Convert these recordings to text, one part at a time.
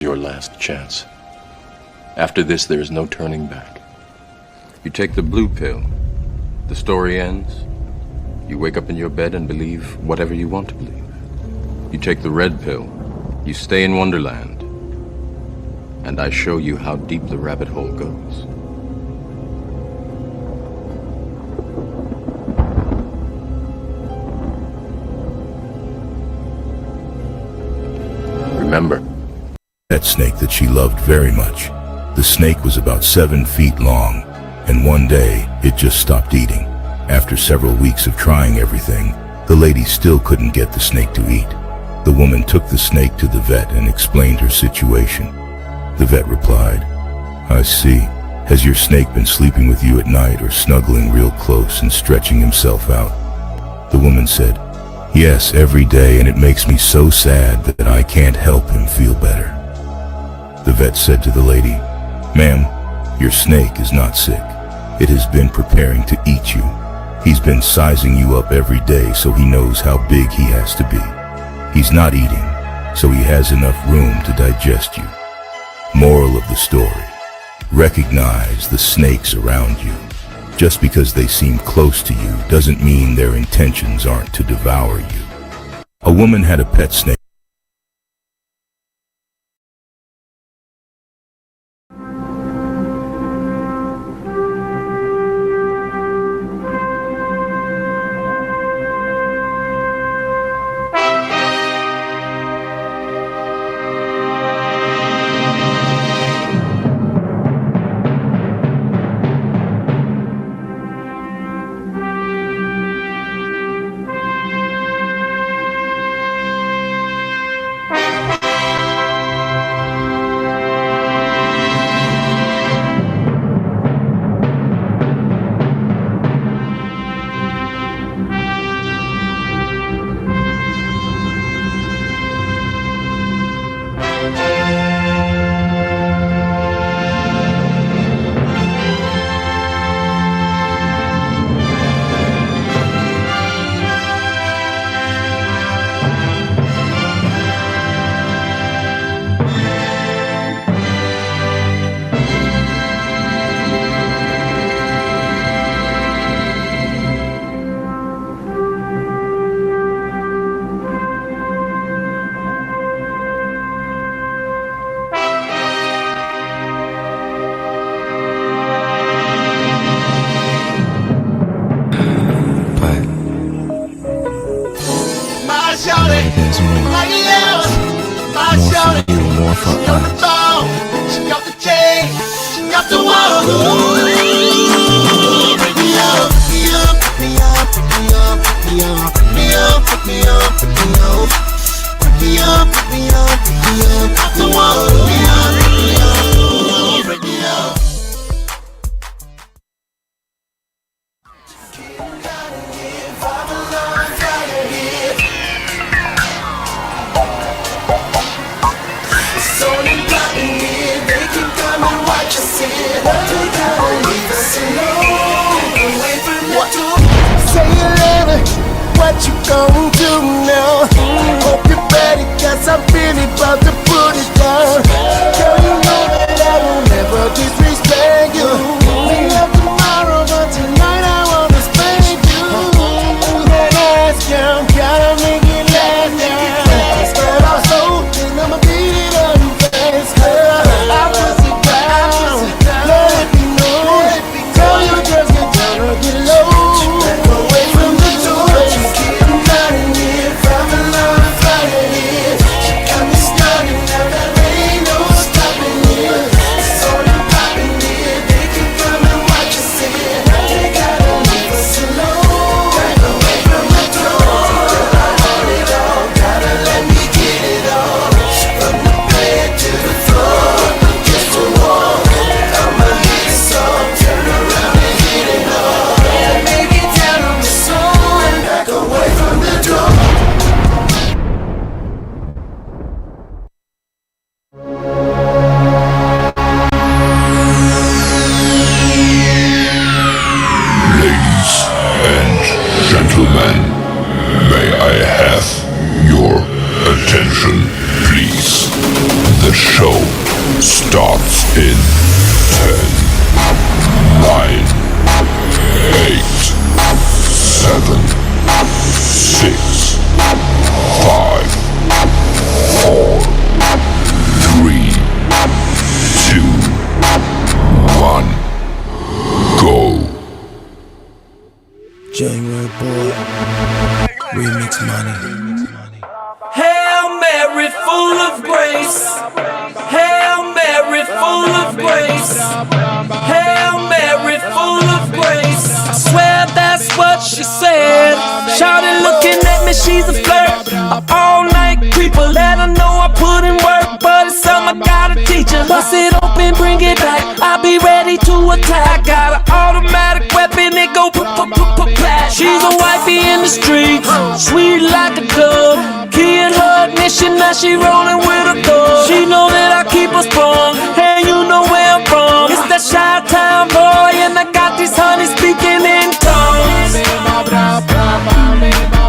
Your last chance. After this, there is no turning back. You take the blue pill, the story ends. You wake up in your bed and believe whatever you want to believe. You take the red pill, you stay in Wonderland, and I show you how deep the rabbit hole goes. Remember, that snake that she loved very much. The snake was about 7 feet long, and one day it just stopped eating. After several weeks of trying everything, the lady still couldn't get the snake to eat. The woman took the snake to the vet and explained her situation. The vet replied, "I see. Has your snake been sleeping with you at night or snuggling real close and stretching himself out?" The woman said, "Yes, every day, and it makes me so sad that I can't help him feel better." The vet said to the lady, "Ma'am, your snake is not sick. It has been preparing to eat you. He's been sizing you up every day so he knows how big he has to be. He's not eating, so he has enough room to digest you." Moral of the story: recognize the snakes around you. Just because they seem close to you doesn't mean their intentions aren't to devour you. A woman had a pet snake. More for you, more for us. She got the chain, she got the wall. Break me up, me up, me up, me up, me up, me up, me up, me up. Me up, me up, me up, off the wall. Me up, break me up. It's only blocking here. They can come and watch us here. They gotta leave us alone. Away from the door. Say you love it. What you gon' do now? Hope you're ready, cause I'm really about to put it down. Girl, you know that I will never disrespect you. We love tomorrow, but tonight I wanna spank you. That ass down, gotta make it last down. Girl, I'm so and I'ma beat it up fast. Girl, I push it down, let it be known. Tell your girls get down or get low. Away from the door. Gentlemen, may I have your attention, please? The show starts in 10, 9, 8, 7, 6, 5, 4, 3, 2, 1, go. January boy, remix money. Hail Mary, full of grace. Hail Mary, full of grace. Hail Mary, full of grace. I swear that's what she said. Shawty looking at me, she's a flirt. An all-night creeper, let her know I put in work, but it's something I gotta teach her. Bust it open, bring it back, I'll be ready to attack. Got an automatic weapon, it go pop. She's a wifey in the street, sweet like a dove. Key in her ignition, now she rolling with a thug. She know that I keep her sprung, and you know where I'm from. It's that Chi-Town boy, and I got these honeys speaking in tongues.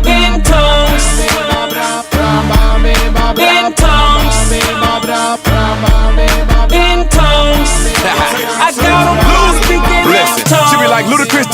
In tongues. In tongues. In tongues. I got them all speaking in tongues. She be like, Ludacris,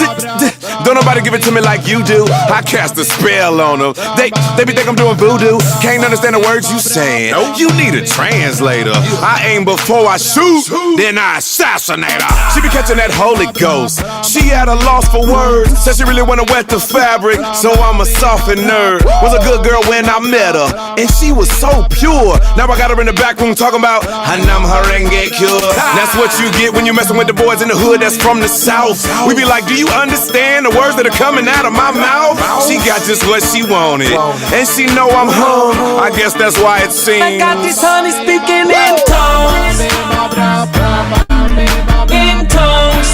don't nobody give it to me like you do. I cast a spell on them. They be think I'm doing voodoo. Can't understand the words you saying. You need a translator. I aim before I shoot, then I assassinate her. She be catching that Holy Ghost. She at a loss for words. Said she really wanna wet the fabric, so I'm a softened nerd. Was a good girl when I met her, and she was so pure. Now I got her in the back room talking about Hanam Harenge cure. That's what you get when you messing with the boys in the hood that's from the South. We be like, do you understand the words that are coming out of my mouth? She got just what she wanted, and she know I'm hung. I guess that's why it seems I got these honeys speaking in tongues. In tongues.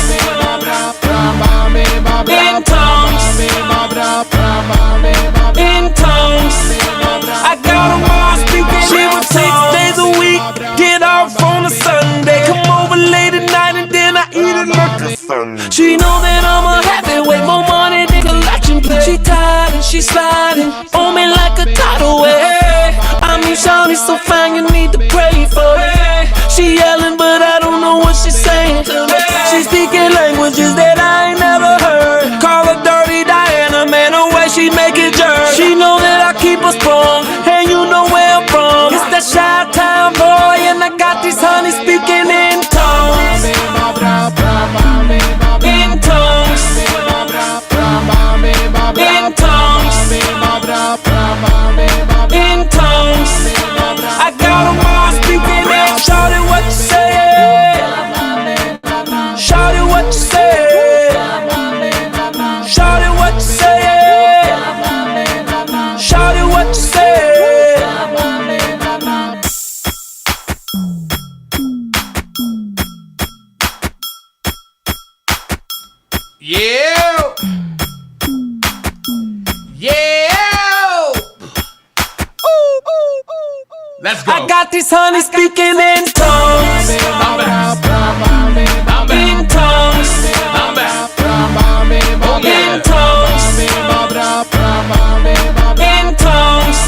In tongues. In tongues. I got them all speaking. She was 6 days a week, get off on a Sunday, come over late at night and then I eat it like a Sunday. She know that I'm a heavyweight, more money than collection plate. She tired and she sliding on me like a tidal wave. I mean, shawty's so fine, you need to pray for her. She yelling, but I don't know what she's saying to me. She's speaking languages that I ain't never heard. Call her Dirty Diana, man, the way she make it jerk. She know that I keep her sprung, and you know where I'm from. It's that Chi-Town boy, and I got these honeys speaking in tongues. In tongues. In tongues. In tongues. I got them Yeah. Yeah. Let's go. I got this honey speaking in tongues. I'm back. In tongues. I'm back. In tongues. In tongues.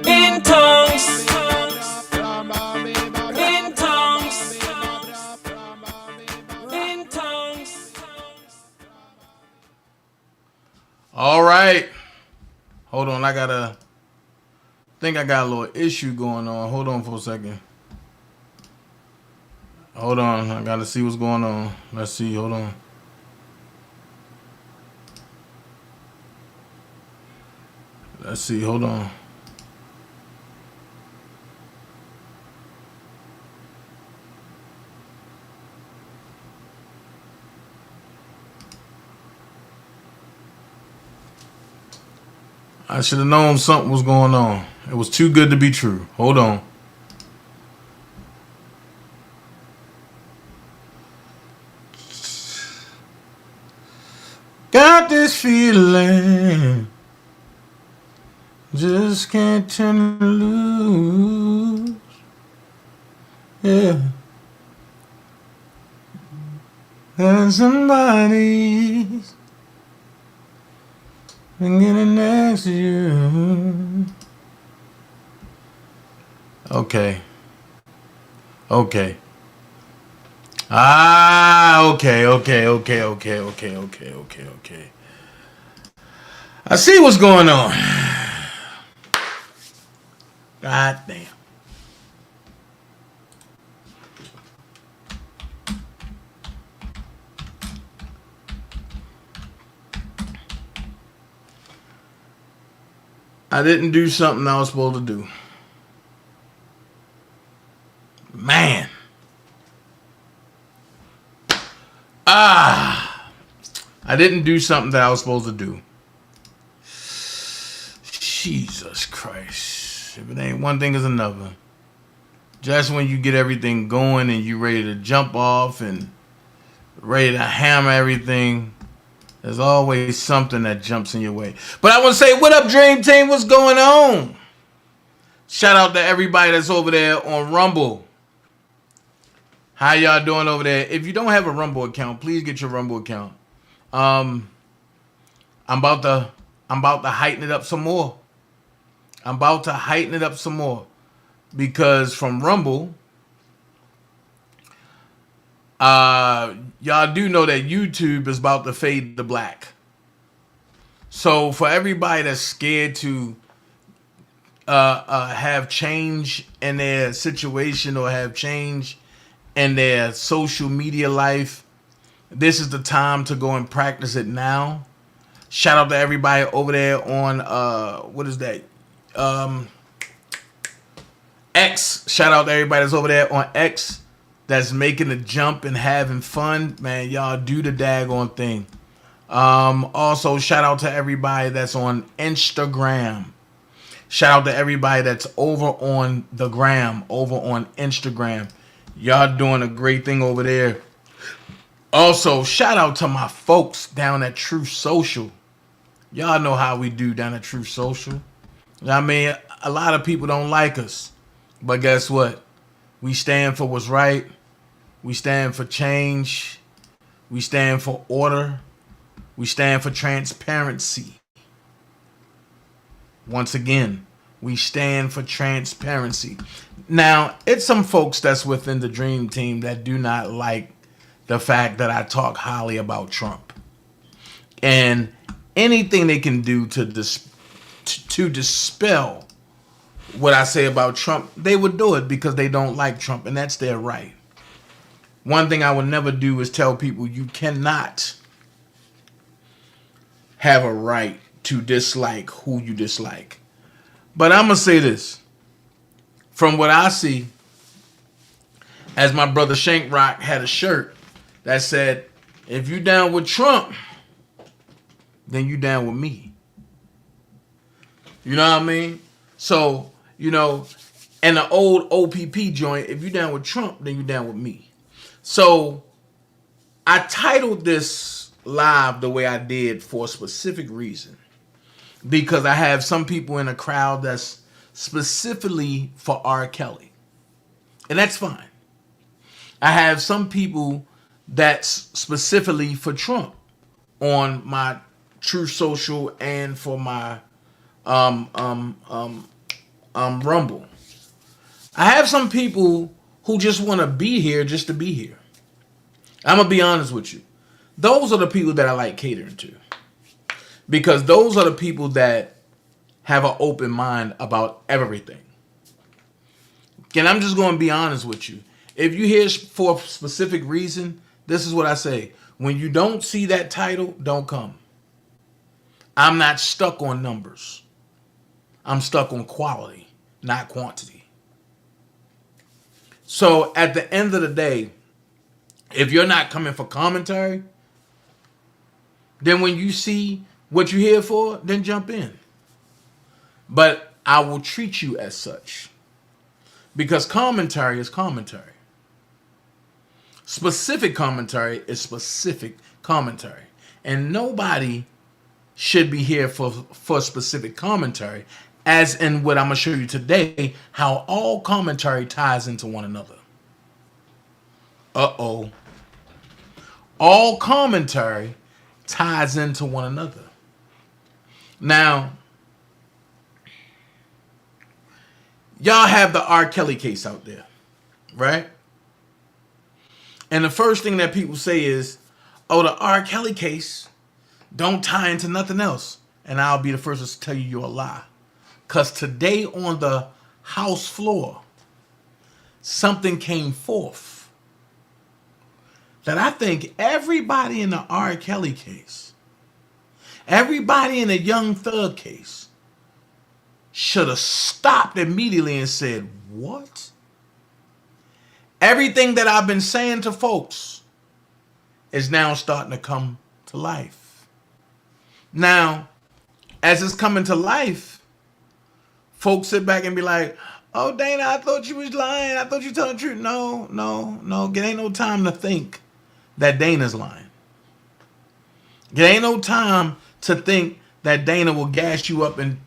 In tongues. In tongues. In tongues. All right. Hold on. I think I got a little issue going on. Hold on for a second. Hold on. I got to see what's going on. Let's see. Hold on. Let's see. Hold on. I should have known something was going on. It was too good to be true. Hold on. Got this feeling, just can't turn it loose. Yeah. There's somebody's been getting next to you. Okay. Okay. Okay. I see what's going on. God damn. I didn't do something I was supposed to do. Man. I didn't do something that I was supposed to do. Jesus Christ. If it ain't one thing, it's another. Just when you get everything going and you ready to jump off and ready to hammer everything, there's always something that jumps in your way. But I want to say, what up, Dream Team? What's going on? Shout out to everybody that's over there on Rumble. How y'all doing over there? If you don't have a Rumble account, please get your Rumble account. I'm about to heighten it up some more. Because from Rumble, y'all do know that YouTube is about to fade to black. So for everybody that's scared to have change in their situation or have change in their social media life, this is the time to go and practice it now. Shout out to everybody over there on what is that? X. Shout out to everybody that's over there on X that's making the jump and having fun. Man, y'all do the daggone thing. Also, shout out to everybody that's on Instagram. Shout out to everybody that's over on the gram, over on Instagram. Y'all doing a great thing over there. Also, shout out to my folks down at Truth Social. Y'all know how we do down at Truth Social. I mean, a lot of people don't like us. But guess what? We stand for what's right. We stand for change. We stand for order. We stand for transparency. Once again, we stand for transparency. Now, it's some folks that's within the Dream Team that do not like the fact that I talk highly about Trump. And anything they can do to dispel what I say about Trump, they would do it because they don't like Trump, and that's their right. One thing I would never do is tell people you cannot have a right to dislike who you dislike. But I'm going to say this. From what I see, as my brother Shank Rock had a shirt that said, if you down with Trump, then you down with me. You know what I mean? So, you know, And the old OPP joint, if you down with Trump, then you down with me. So I titled this live the way I did for a specific reason. Because I have some people in the crowd that's specifically for R. Kelly. And that's fine. I have some people that's specifically for Trump on my True Social and for my Rumble. I have some people who just want to be here just to be here. I'm going to be honest with you. Those are the people that I like catering to. Because those are the people that have an open mind about everything. And I'm just going to be honest with you. If you here for a specific reason, this is what I say. When you don't see that title, don't come. I'm not stuck on numbers. I'm stuck on quality, not quantity. So at the end of the day, if you're not coming for commentary, then when you see what you're here for, then jump in. But I will treat you as such. Because commentary is commentary. Specific commentary is specific commentary. And nobody should be here for specific commentary. As in what I'm going to show you today, how all commentary ties into one another. Uh-oh. All commentary ties into one another. Now, y'all have the R. Kelly case out there, right? And the first thing that people say is, oh, the R. Kelly case don't tie into nothing else. And I'll be the first to tell you you're a lie. Because today on the House floor, something came forth that I think everybody in the R. Kelly case, everybody in the Young Thug case, should have stopped immediately and said, what? Everything that I've been saying to folks is now starting to come to life. Now, as it's coming to life, folks sit back and be like, oh, Dana, I thought you was lying. I thought you telling the truth. No. It ain't no time to think that Dana's lying. It ain't no time to think that Dana will gas you up and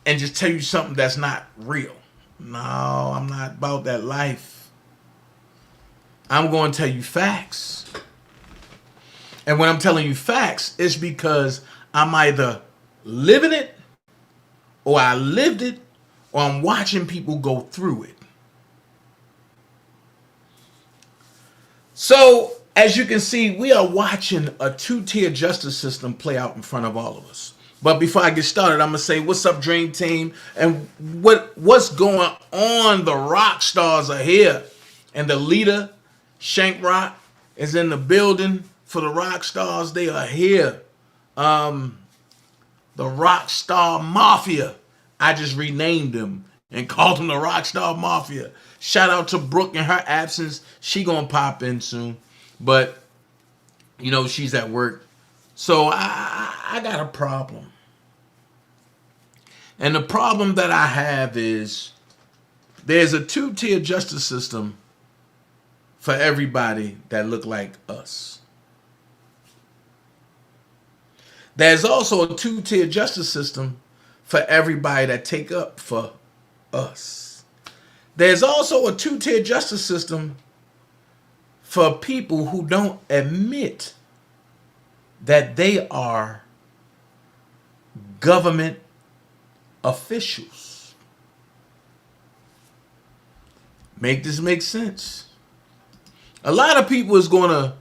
just tell you something that's not real. No, I'm not about that life. I'm going to tell you facts. And when I'm telling you facts, it's because I'm either living it, or I lived it, or I'm watching people go through it. So, as you can see, we are watching a two-tier justice system play out in front of all of us. But before I get started, I'm going to say, what's up, Dream Team? And what's going on? The rock stars are here. And the leader, Shank Rock, is in the building for the rock stars. They are here. The Rockstar Mafia. I just renamed them and called them the Rockstar Mafia. Shout out to Brooke in her absence. She gonna pop in soon. But, you know, she's at work. So I got a problem. And the problem that I have is there's a two-tier justice system for everybody that look like us. There's also a two-tier justice system for everybody that take up for us. There's also a two-tier justice system for people who don't admit that they are government officials. Make this make sense? A lot of people is going to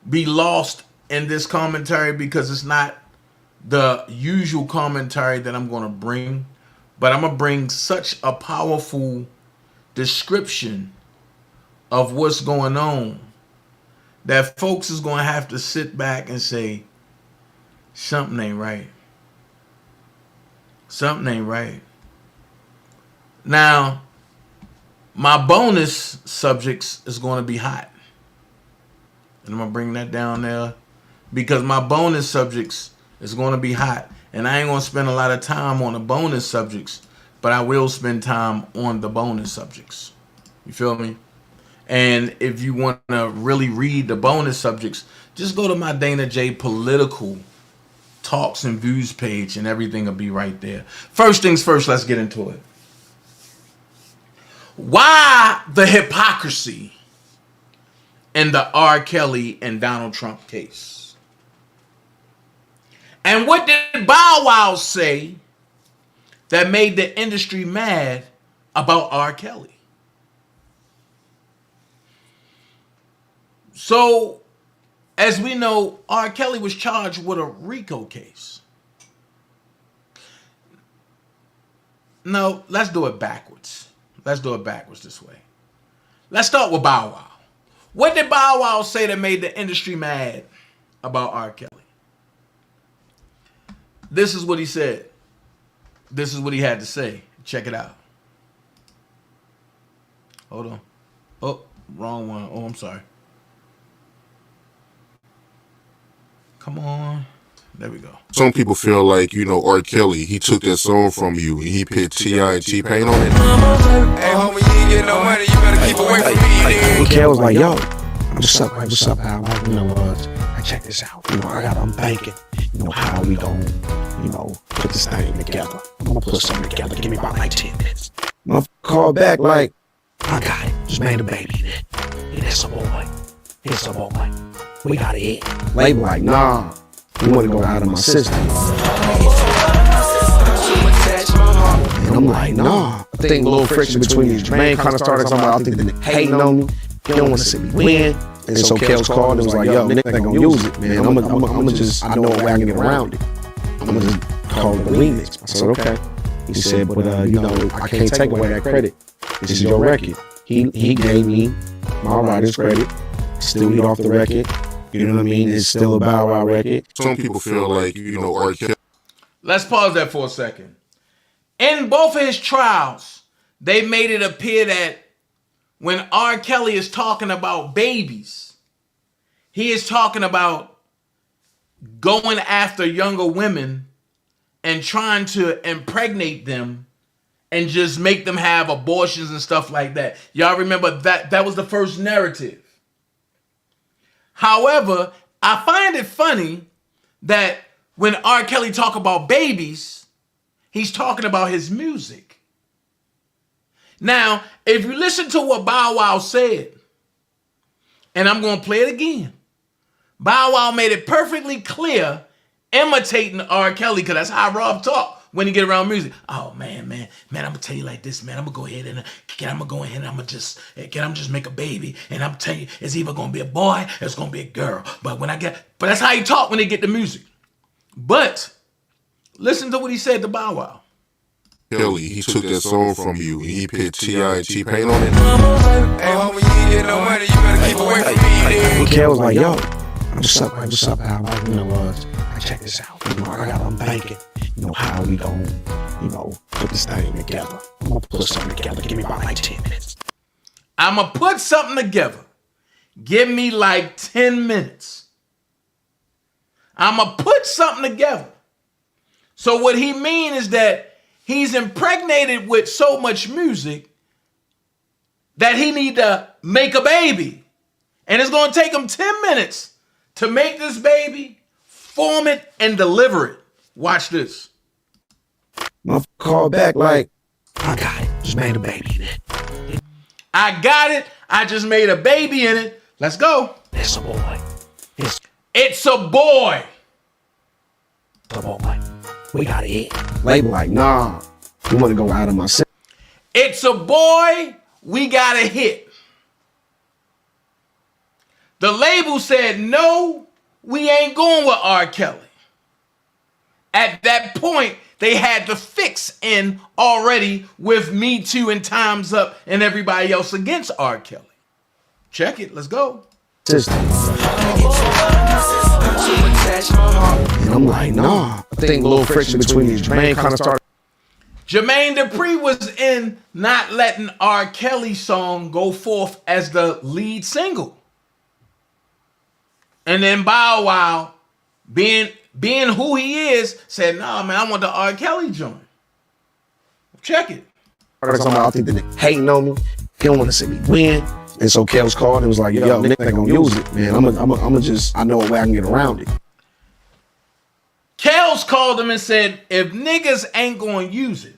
be lost in this commentary because it's not the usual commentary that I'm going to bring, but I'm going to bring such a powerful description of what's going on that folks is going to have to sit back and say, something ain't right. Something ain't right. Now, my bonus subjects is going to be hot. And I'm going to bring that down there because my bonus subjects is going to be hot. And I ain't going to spend a lot of time on the bonus subjects but I will spend time on the bonus subjects. You feel me? And if you want to really read the bonus subjects, just go to my Dana J political talks and views page and everything will be right there. First things first, let's get into it. Why the hypocrisy in the R. Kelly and Donald Trump case? And what did Bow Wow say that made the industry mad about R. Kelly? So, as we know, R. Kelly was charged with a RICO case. No, let's do it backwards. Let's do it backwards this way. Let's start with Bow Wow. What did Bow Wow say that made the industry mad about R. Kelly? This is what he said. This is what he had to say. Check it out. Hold on. Oh, wrong one. Oh, I'm sorry. Come on. There we go. Some people feel like, R. Kelly, he took that song from you and he put T.I. and T-Pain on it. Hey, homie, you ain't getting no money. You better keep away from me. And Kel was like, yo, what's up, what's up, Al? I check this out. I'm thinking, how we gonna, put this thing together. I'm gonna put something together. Give me about like 10 minutes. Motherfucker called back like, I got it. Just made a baby. And it's a boy. It's a boy. We got it. Label like, nah. You want to go out of my system. And I'm like, nah. I think a little friction between these. Jermaine kind of started talking about, I think the hating on me. He don't want to see me win. And so Kel's called and was like, yo, nigga ain't gonna use it, man. I'm gonna just, I know a way I can get around it. I'm gonna just call it a remix. I said, okay. He said, but I can't take away that credit. This is your record. He gave me my writer's credit. Still eat off the record. You know what I mean? It's still a Bow Wow record. Some people feel like, R. Kelly. Let's pause that for a second. In both of his trials, they made it appear that when R. Kelly is talking about babies, he is talking about going after younger women and trying to impregnate them and just make them have abortions and stuff like that. Y'all remember that was the first narrative. However, I find it funny that when R. Kelly talk about babies, he's talking about his music. Now, if you listen to what Bow Wow said, and I'm going to play it again, Bow Wow made it perfectly clear, imitating R. Kelly, because that's how Rob talk when he get around music. Oh, man, I'm going to tell you like this, man. I'm going to go ahead and I'm going to just make a baby. And I'm telling you, it's either going to be a boy or it's going to be a girl. But that's how he talk when they get the music. But listen to what he said to Bow Wow. Kelly, he took that song from you and he put T.I. and T-Pain on it. Hey, homie, you ain't getting no money. You better keep away from me. And Kel was like, yo, what's up, Al? I check this out. I'm thinking, how we gonna, put this thing together. I'm gonna put something together. Give me about like 10 minutes. I'm going to put something together. Give me like 10 minutes. I'm going to put something together. So what he mean is that he's impregnated with so much music that he need to make a baby. And it's going to take him 10 minutes to make this baby, form it, and deliver it. Watch this. Motherfucker called back like, I got it. Just made a baby in it. I got it. I just made a baby in it. Let's go. It's a boy. It's a boy. A boy. We got it. Label like, nah. You want to go out of my system. It's a boy. We got a hit. The label said, no, we ain't going with R. Kelly. At that point, they had the fix in already with Me Too and Time's Up and everybody else against R. Kelly. Check it. Let's go. System. And I'm like, nah. I think a little friction between these. Jermaine kind of started. Jermaine Dupri was in not letting R. Kelly's song go forth as the lead single. And then Bow Wow, being who he is, said, nah, man, I want the R. Kelly joint. Check it. I think the nigga hating on me. He don't want to see me win. And so Kels called and was like, yo, nigga ain't gonna use it, man. I'm just, I know a way I can get around it. Kels called him and said, if niggas ain't gonna use it.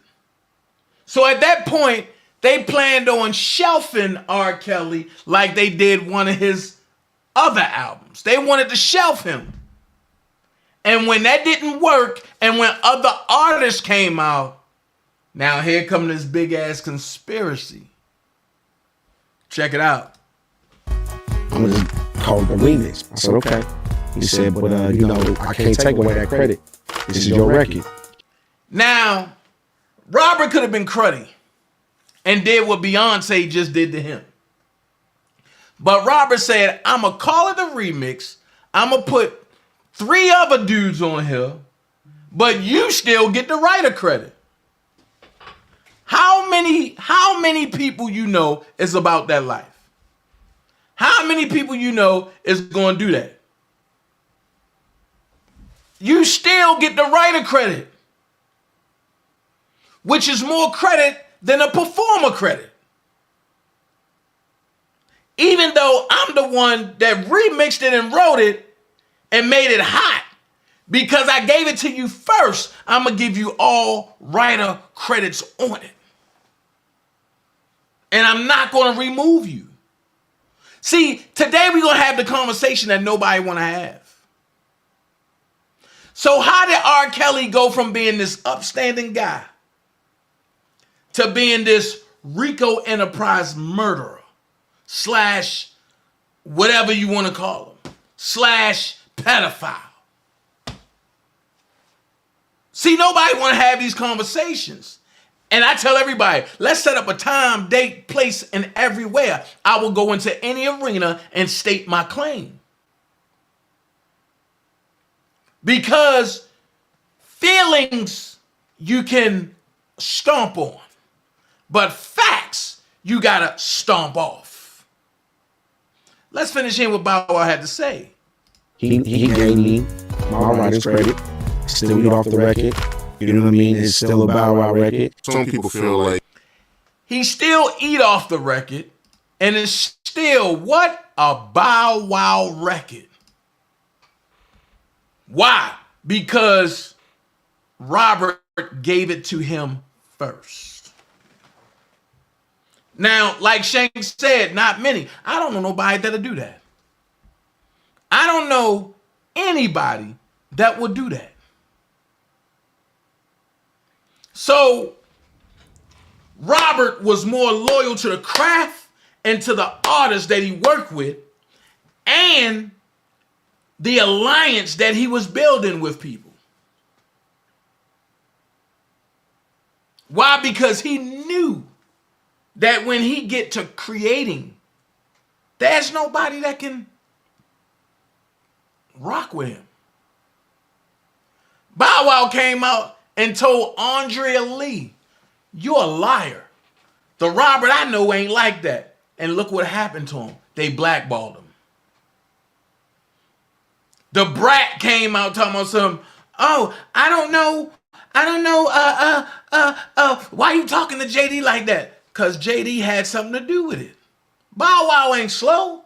So at that point, they planned on shelving R. Kelly like they did one of his other albums. They wanted to shelf him. And when that didn't work, and when other artists came out, now here come this big ass conspiracy. Check it out. I'm gonna just call it the remix. I said, okay. He said, but you know, I can't take away that credit. This is your record. Now, Robert could have been cruddy and did what Beyonce just did to him. But Robert said, I'm going to call it a remix. I'm going to put 3 other dudes on here, but you still get the writer credit. How many people you know is about that life? How many people you know is going to do that? You still get the writer credit, which is more credit than a performer credit. Even though I'm the one that remixed it and wrote it and made it hot, because I gave it to you first, I'm going to give you all writer credits on it. And I'm not going to remove you. See, today we're going to have the conversation that nobody want to have. So how did R. Kelly go from being this upstanding guy to being this Rico Enterprise murderer / whatever you want to call him / pedophile? See, nobody want to have these conversations. And I tell everybody, let's set up a time, date, place, and everywhere. I will go into any arena and state my claim. Because feelings you can stomp on, but facts you gotta stomp off. Let's finish in what Bow Wow had to say. He gave me my writer's credit. Still eat off the record. You know what I mean? It's still a Bow Wow record. Some people feel like he still eat off the record, and it's still what? A Bow Wow record. Why? Because Robert gave it to him first. Now, like Shank said, not many. I don't know nobody that'll do that. I don't know anybody that would do that. So, Robert was more loyal to the craft and to the artists that he worked with and the alliance that he was building with people. Why? Because he knew that when he get to creating, there's nobody that can rock with him. Bow Wow came out and told Andrea Lee, you're a liar. The Robert I know ain't like that. And look what happened to him. They blackballed him. The Brat came out talking about something. Oh, I don't know. Why you talking to JD like that? Because JD had something to do with it. Bow Wow ain't slow.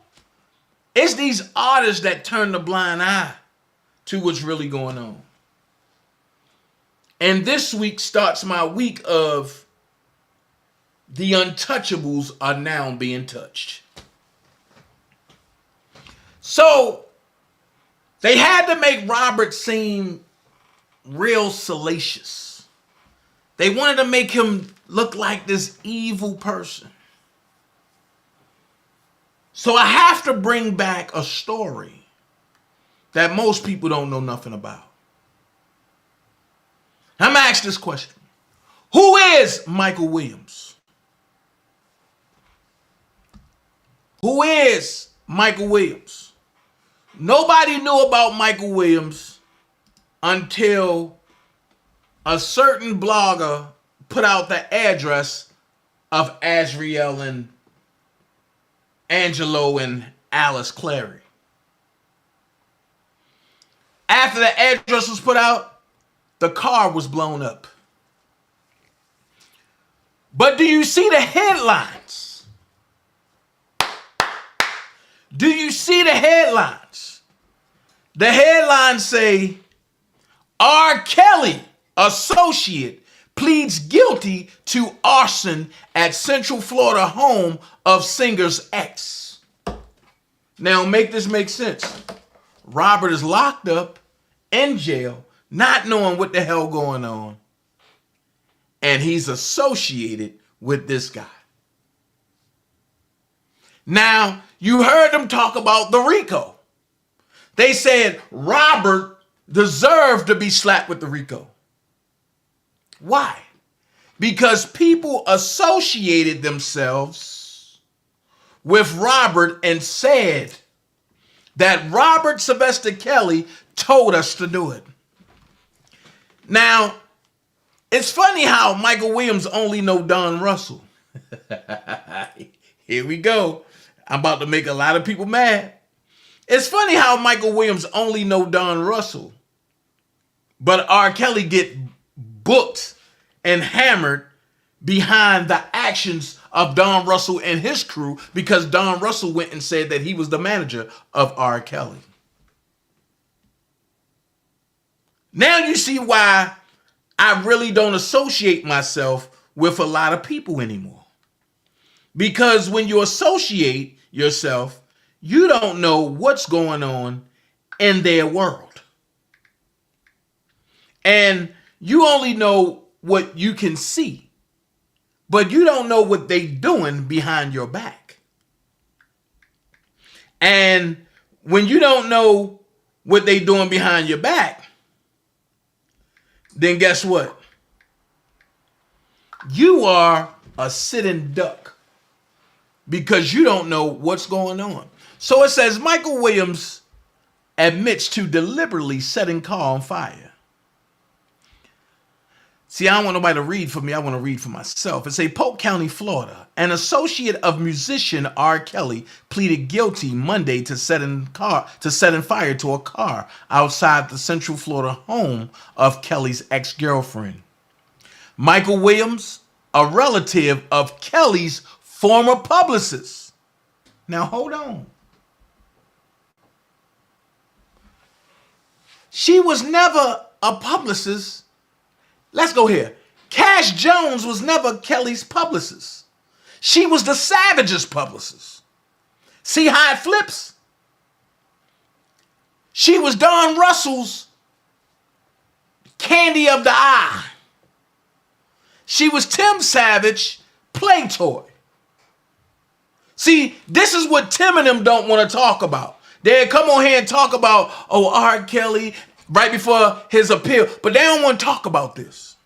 It's these artists that turn the blind eye to what's really going on. And this week starts my week of the untouchables are now being touched. So they had to make Robert seem real salacious. They wanted to make him look like this evil person. So I have to bring back a story that most people don't know nothing about. I'm going to ask this question. Who is Michael Williams? Who is Michael Williams? Nobody knew about Michael Williams until a certain blogger put out the address of Azriel and Angelo and Alice Clary. After the address was put out, the car was blown up. But do you see the headlines? Do you see the headlines? The headlines say, R. Kelly, associate, pleads guilty to arson at Central Florida home of singer's ex. Now make this make sense. Robert is locked up in jail, not knowing what the hell going on. And he's associated with this guy. Now, you heard them talk about the RICO. They said Robert deserved to be slapped with the RICO. Why? Because people associated themselves with Robert and said that Robert Sylvester Kelly told us to do it. Now, it's funny how Michael Williams only know Don Russell. Here we go. I'm about to make a lot of people mad. It's funny how Michael Williams only know Don Russell, but R. Kelly get booked and hammered behind the actions of Don Russell and his crew because Don Russell went and said that he was the manager of R. Kelly. Now you see why I really don't associate myself with a lot of people anymore. Because when you associate yourself, you don't know what's going on in their world. And you only know what you can see, but you don't know what they doing behind your back. And when you don't know what they doing behind your back, then guess what? You are a sitting duck because you don't know what's going on. So it says Michael Williams admits to deliberately setting car on fire. See, I don't want nobody to read for me. I want to read for myself. It's Polk County, Florida. An associate of musician R. Kelly pleaded guilty Monday to setting fire to a car outside the Central Florida home of Kelly's ex-girlfriend. Michael Williams, a relative of Kelly's former publicist. Now, hold on. She was never a publicist. Let's go here. Cash Jones was never Kelly's publicist. She was the Savage's publicist. See how it flips? She was Don Russell's candy of the eye. She was Tim Savage play toy. See, this is what Tim and them don't want to talk about. They come on here and talk about, oh, R. Kelly, right before his appeal, but they don't want to talk about this.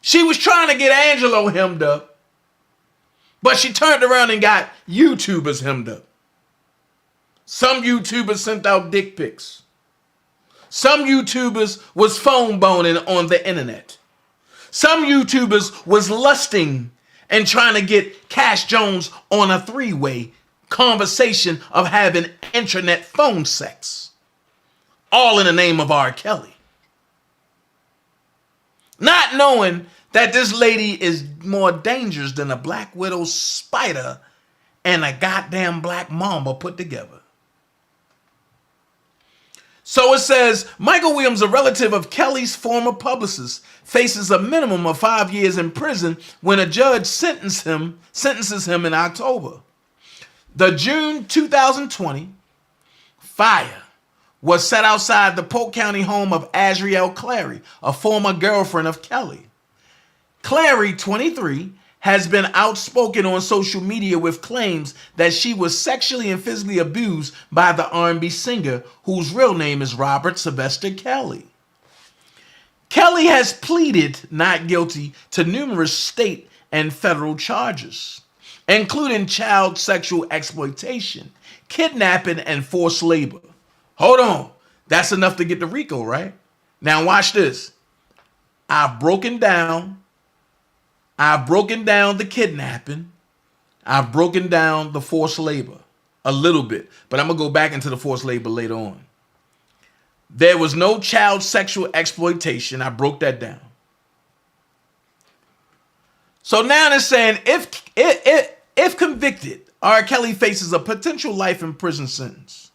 She was trying to get Angelo hemmed up, but she turned around and got YouTubers hemmed up. Some YouTubers sent out dick pics. Some YouTubers was phone boning on the internet. Some YouTubers was lusting and trying to get Cash Jones on a three-way conversation of having internet phone sex. All in the name of R. Kelly. Not knowing that this lady is more dangerous than a black widow spider and a goddamn black mamba put together. So it says, Michael Williams, a relative of Kelly's former publicist, faces a minimum of 5 years in prison when a judge sentences him in October. The June 2020 fire was set outside the Polk County home of Azriel Clary, a former girlfriend of Kelly. Clary, 23, has been outspoken on social media with claims that she was sexually and physically abused by the R&B singer whose real name is Robert Sylvester Kelly. Kelly has pleaded not guilty to numerous state and federal charges, including child sexual exploitation, kidnapping, and forced labor. Hold on. That's enough to get the RICO, right? Now watch this. I've broken down the kidnapping. I've broken down the forced labor a little bit, but I'm going to go back into the forced labor later on. There was no child sexual exploitation. I broke that down. So now they're saying if convicted, R. Kelly faces a potential life in prison sentence.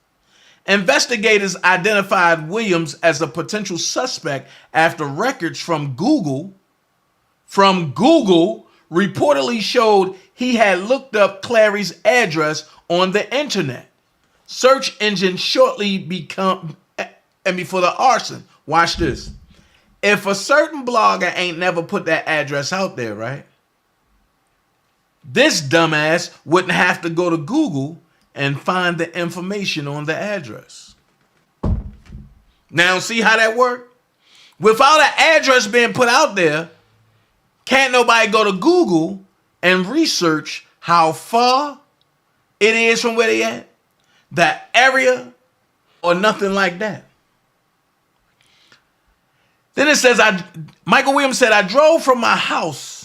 Investigators identified Williams as a potential suspect after records from Google reportedly showed he had looked up Clary's address on the internet. Search engine shortly before the arson. Watch this. If a certain blogger ain't never put that address out there, right? This dumbass wouldn't have to go to Google and find the information on the address. Now, see how that worked? Without an address being put out there, can't nobody go to Google and research how far it is from where they at, the area, or nothing like that. Then it says, Michael Williams said, I drove from my house.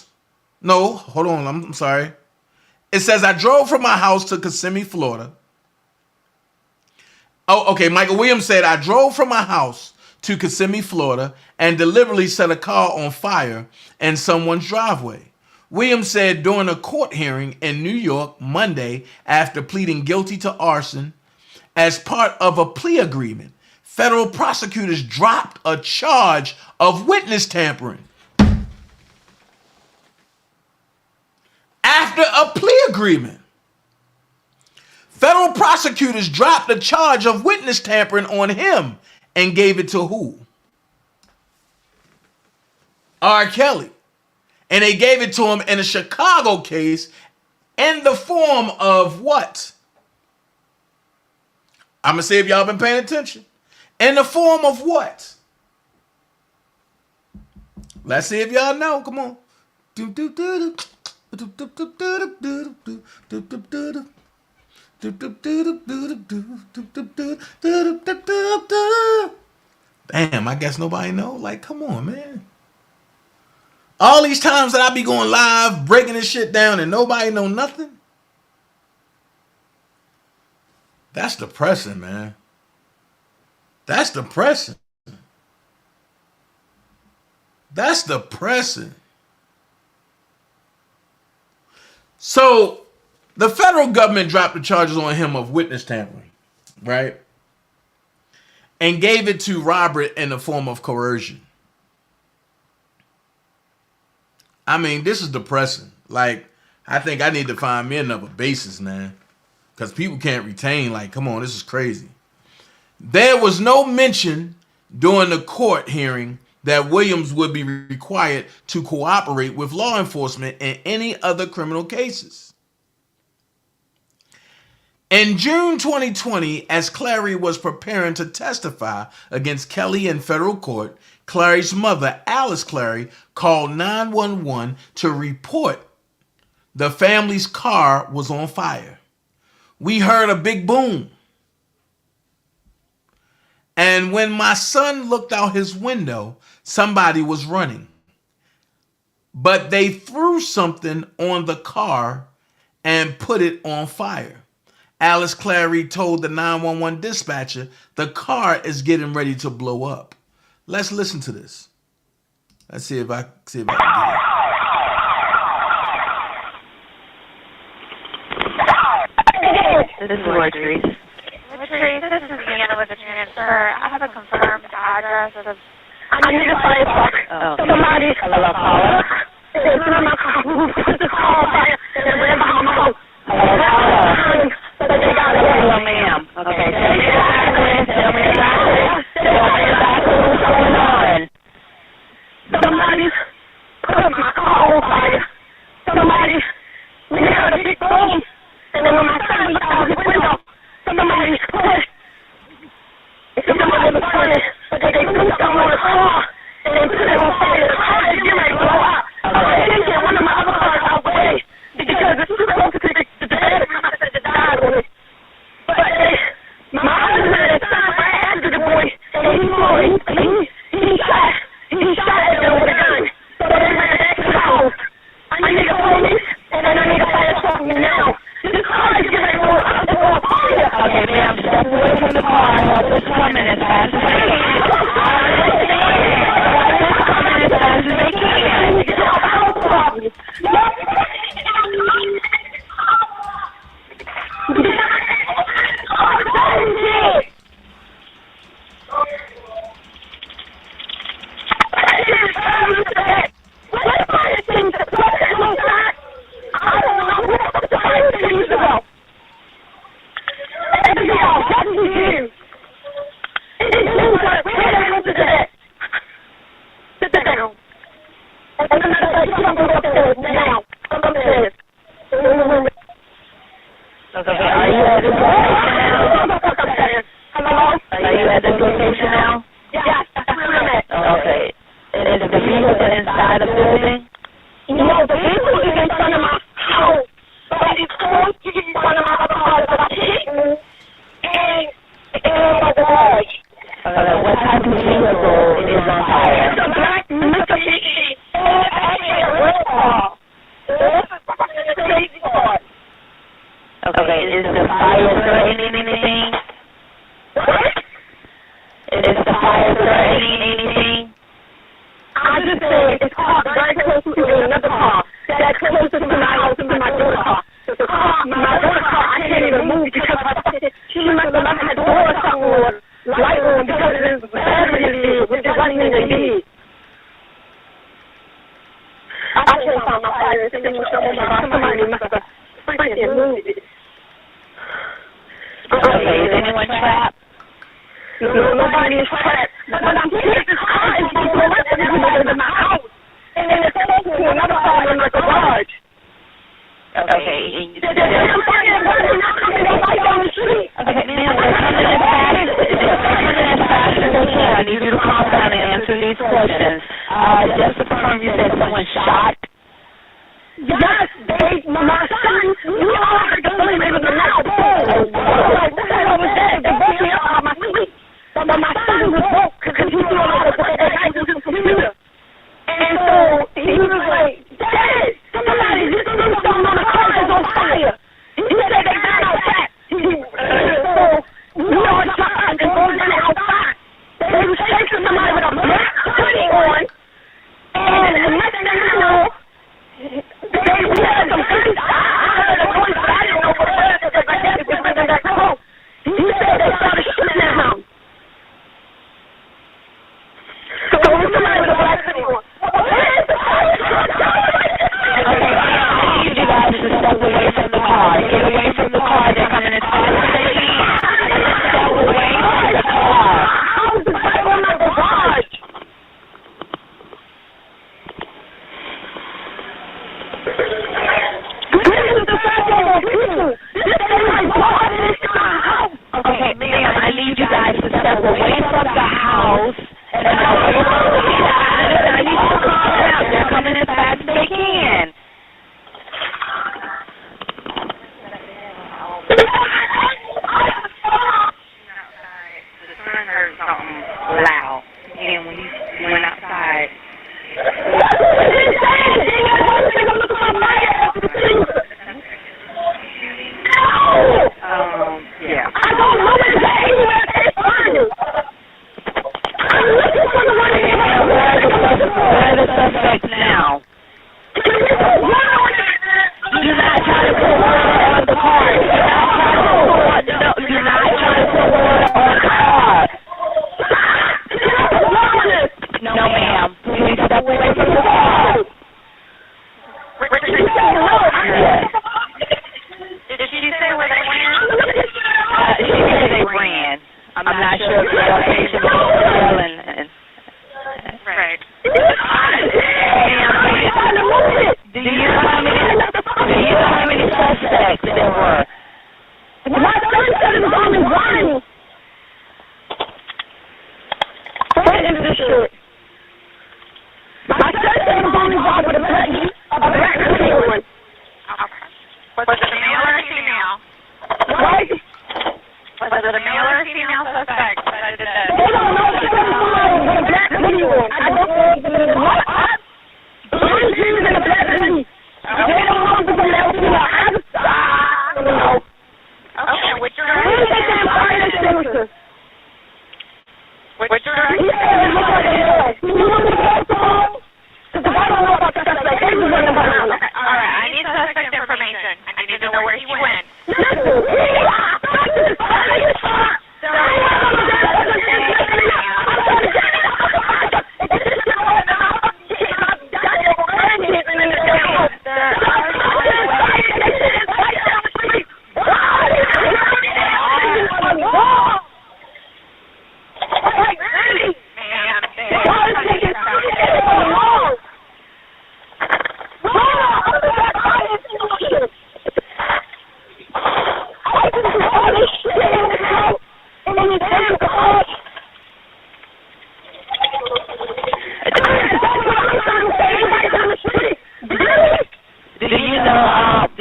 No, hold on, I'm sorry. It says, I drove from my house to Kissimmee, Florida. Oh, okay, Michael Williams said, I drove from my house to Kissimmee, Florida, and deliberately set a car on fire in someone's driveway. Williams said during a court hearing in New York Monday after pleading guilty to arson as part of a plea agreement, federal prosecutors dropped a charge of witness tampering. After a plea agreement, federal prosecutors dropped a charge of witness tampering on him and gave it to who? R. Kelly. And they gave it to him in a Chicago case in the form of what? I'm going to see if y'all been paying attention. In the form of what? Let's see if y'all know. Come on. Damn, I guess nobody know. Like, come on, man. All these times that I be going live, breaking this shit down, and nobody know nothing. That's depressing, man. That's depressing. That's depressing. So, the federal government dropped the charges on him of witness tampering, right? And gave it to Robert in the form of coercion. I mean, this is depressing. Like, I think I need to find me another basis, man. Because people can't retain, like, come on, this is crazy. There was no mention during the court hearing that Williams would be required to cooperate with law enforcement in any other criminal cases. In June 2020, as Clary was preparing to testify against Kelly in federal court, Clary's mother, Alice Clary, called 911 to report the family's car was on fire. We heard a big boom. And when my son looked out his window, somebody was running. But they threw something on the car and put it on fire. Alice Clary told the 911 dispatcher, the car is getting ready to blow up. Let's listen to this. Let's see if I can get it. This is Latrice. Latrice, this is Deanna with the transfer. I have a confirmed address of... I need a Facebook. Oh. Somebody... Hello, caller. Hello, ma'am. Okay. Tell me what's going on. Somebody put my car on fire. Somebody... We heard a big boom. And then when my son looked out his window, somebody pushed. Somebody was running, but they threw something on the car, and they put it on fire. The car is getting ready to blow up. I didn't get one of my other cars out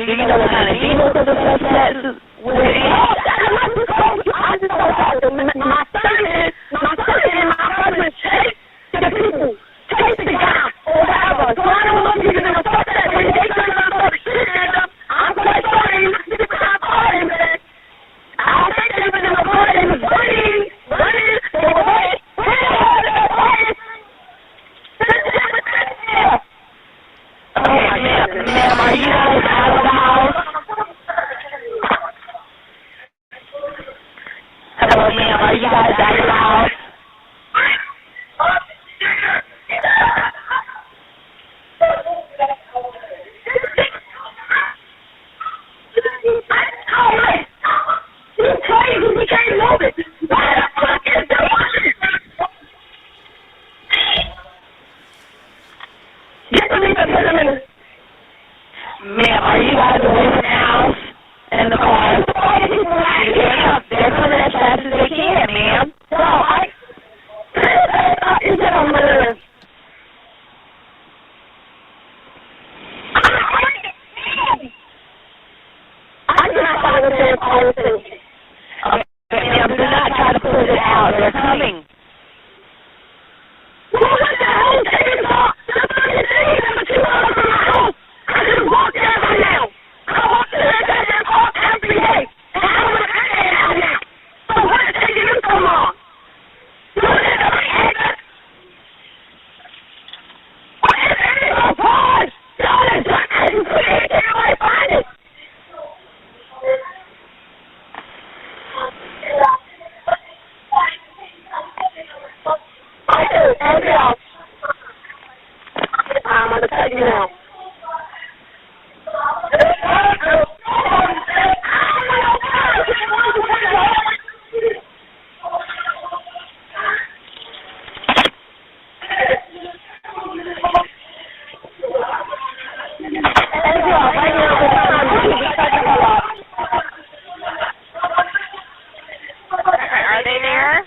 you know what kind of demons of the suspects with it? I just don't have to. My son and my husband chase the people, chase the guy, or whatever. So I don't know if you're going to start that when they turn around and the shit at them. I'm going to start him. I'm calling him. I think they were in the car and was running. They were running. Ma'am, are you guys out of the house? Hello, ma'am, are you guys out of the house? You're crazy, we can't move it. Why the fuck is the Get the leave it. Ma'am, are you guys away from the house and the car? Yeah, they're coming as fast as they can, ma'am. No, is that on murder? I cannot find the damn policy. Okay, ma'am, do not try to pull it out. They're coming. What the hell? Take it off. That's what you're saying. That's what you want from my house. I just walk there right now. I walk to that damn park every day. And I don't want to cut it out now. So what is taking you so long? You want to know the answer? What is it? Oh, pause! Y'all are just can't nobody find it. I do. Every house. I'm going to tell you now. Are they there?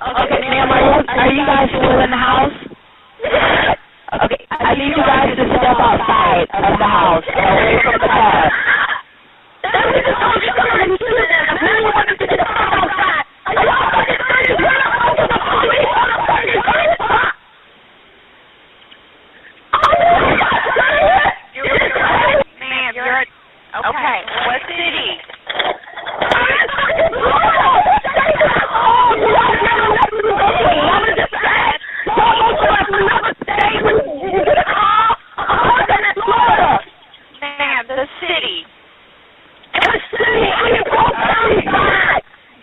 Okay, ma'am, are you guys still in the house? Okay, I need you guys to step outside of the house, away from the car. Ma'am, you're... Okay, what city? Ma'am, the city.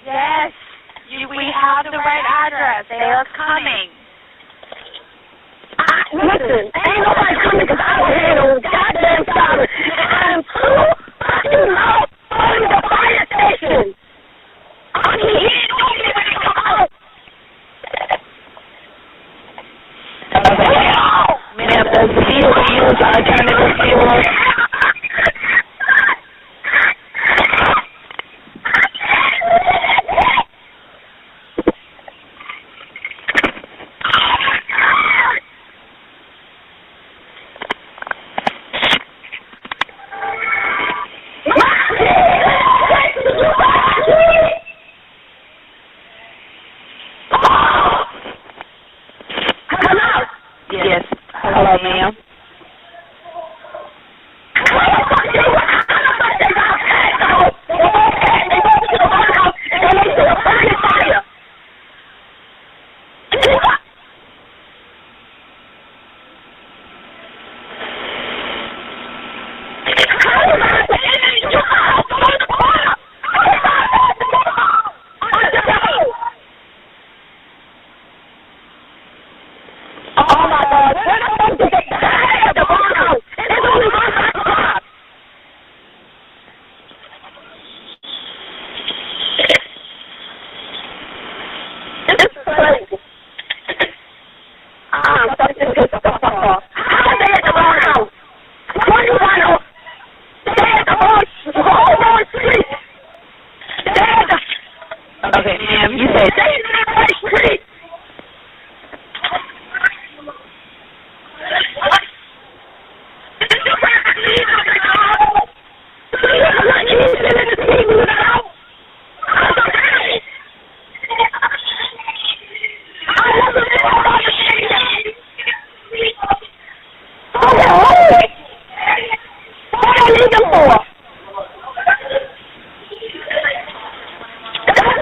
Yes, we have the right address. They are coming. Listen, ain't nobody coming because I was here on goddamn solid. I'm too fucking low on the fire station. I mean, he ain't doing anybody come out. Ma'am, the fuels are alternative fuels. I need them for?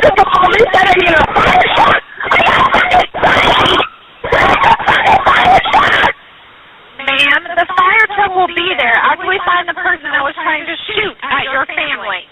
The police that are here. Ma'am, the fire truck will be there after we find the person that was trying to shoot at your family.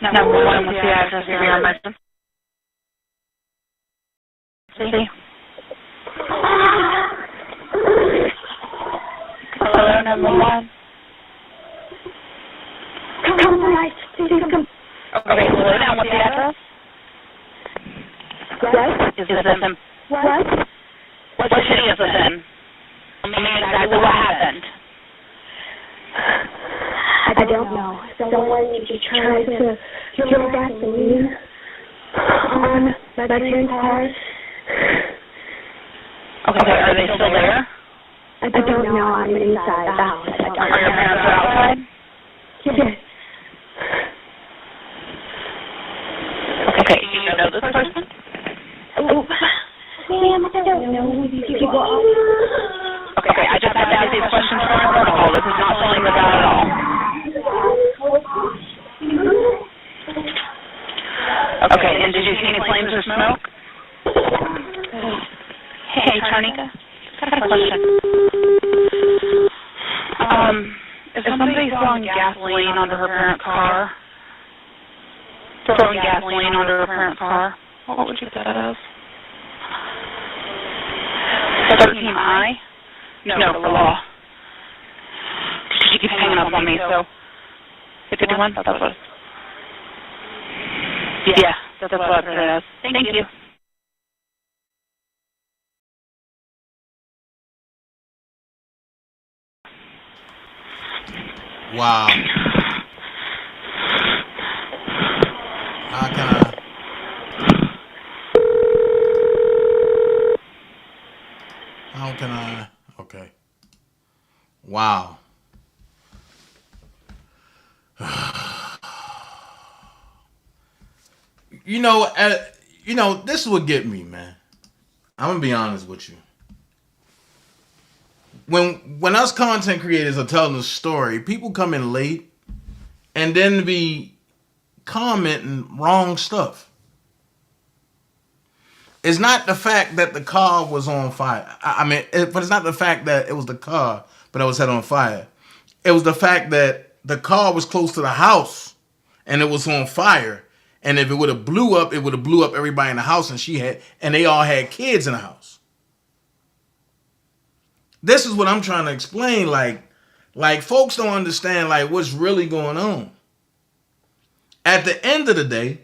Number one, what's the address of your residence? See? Hello, number one. Come right, please come. Okay, slow down. What's the address? Yes? Is this in? What? What city is this in? Tell me exactly what happened. I don't know. Someone tried to throw gasoline on my friend's car. Okay, are they still there? I don't know. I'm inside the house. Are your parents outside? Yes. Okay, do you know this person? Oh, ma'am, I don't know who these people are. Okay, I just have to ask these questions for our protocol. This is not filling this out at all. Okay, and did you see any flames or smoke? Hey, Tarnika, I got a question. If somebody's throwing gasoline onto her parent car, what would you put that as? 13I? No, for law. You keep hanging up on me, so 51? That's what. Yeah, that's what I put it as. Thank you. Wow. How can I? How can I? Okay. Wow. This is what get me, man. I'm gonna be honest with you. When us content creators are telling a story, people come in late and then be commenting wrong stuff. It's not the fact that the car was on fire. But it's not the fact that it was the car, but it was set on fire. It was the fact that the car was close to the house and it was on fire. And if it would have blew up, it would have blew up everybody in the house, and they all had kids in the house. This is what I'm trying to explain. Like folks don't understand like what's really going on. At the end of the day,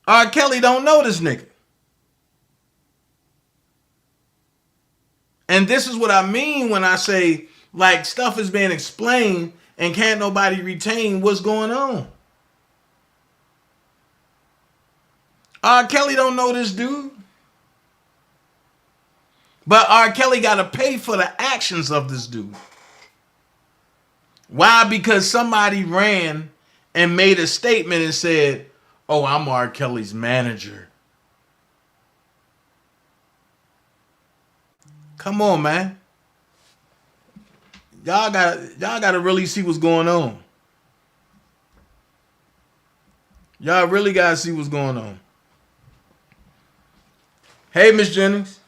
R. Kelly don't know this nigga. And this is what I mean when I say like stuff is being explained and can't nobody retain what's going on. R. Kelly don't know this dude. But R. Kelly got to pay for the actions of this dude. Why? Because somebody ran and made a statement and said, oh, I'm R. Kelly's manager. Come on, man. Y'all gotta really see what's going on. Y'all really gotta see what's going on. Hey, Miss Jennings.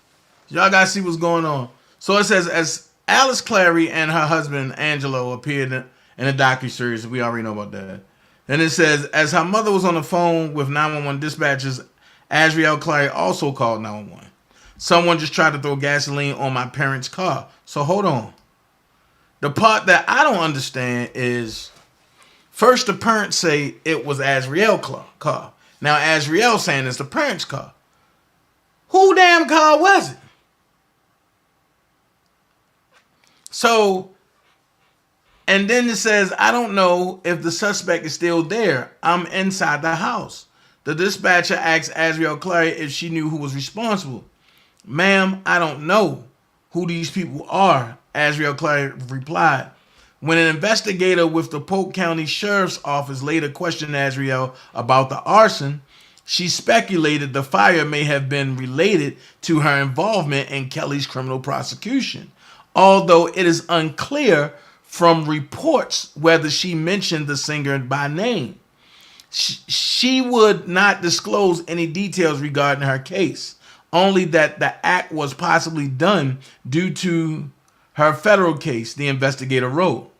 Y'all gotta see what's going on. So it says, as Alice Clary and her husband Angelo appeared in a docuseries, we already know about that. Then it says, as her mother was on the phone with 911 dispatchers, Azriel Clary also called 911. Someone just tried to throw gasoline on my parents' car. So hold on. The part that I don't understand is, first the parents say it was Azriel's car. Now Azriel saying it's the parents' car. Who damn car was it? So, and then it says, I don't know if the suspect is still there. I'm inside the house. The dispatcher asked Azriel Clary if she knew who was responsible. Ma'am, I don't know who these people are, Azriel Clary replied. When an investigator with the Polk County Sheriff's Office later questioned Azriel about the arson, she speculated the fire may have been related to her involvement in Kelly's criminal prosecution, although it is unclear from reports whether she mentioned the singer by name. She would not disclose any details regarding her case, only that the act was possibly done due to her federal case, the investigator wrote.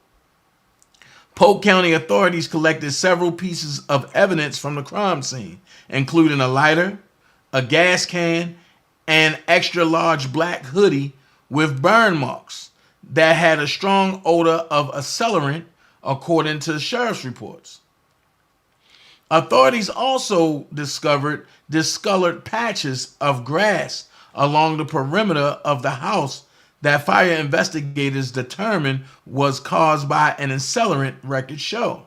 Polk County authorities collected several pieces of evidence from the crime scene, including a lighter, a gas can, and extra large black hoodie with burn marks that had a strong odor of accelerant, according to sheriff's reports. Authorities also discovered discolored patches of grass along the perimeter of the house that fire investigators determined was caused by an accelerant, records show.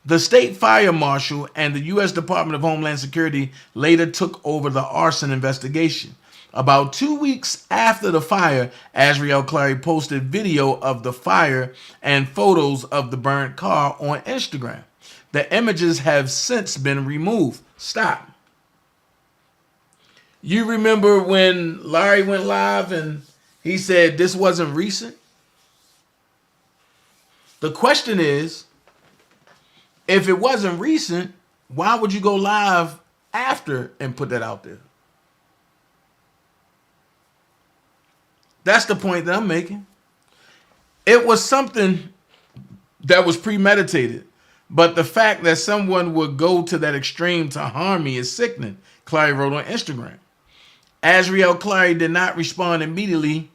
The state fire marshal and the U.S. Department of Homeland Security later took over the arson investigation. About 2 weeks after the fire, Azriel Clary posted video of the fire and photos of the burnt car on Instagram. The images have since been removed. Stop. You remember when Larry went live and he said this wasn't recent? The question is, if it wasn't recent, why would you go live after and put that out there? That's the point that I'm making. It was something that was premeditated. But the fact that someone would go to that extreme to harm me is sickening, Clary wrote on Instagram. Azriel Clary did not respond immediately.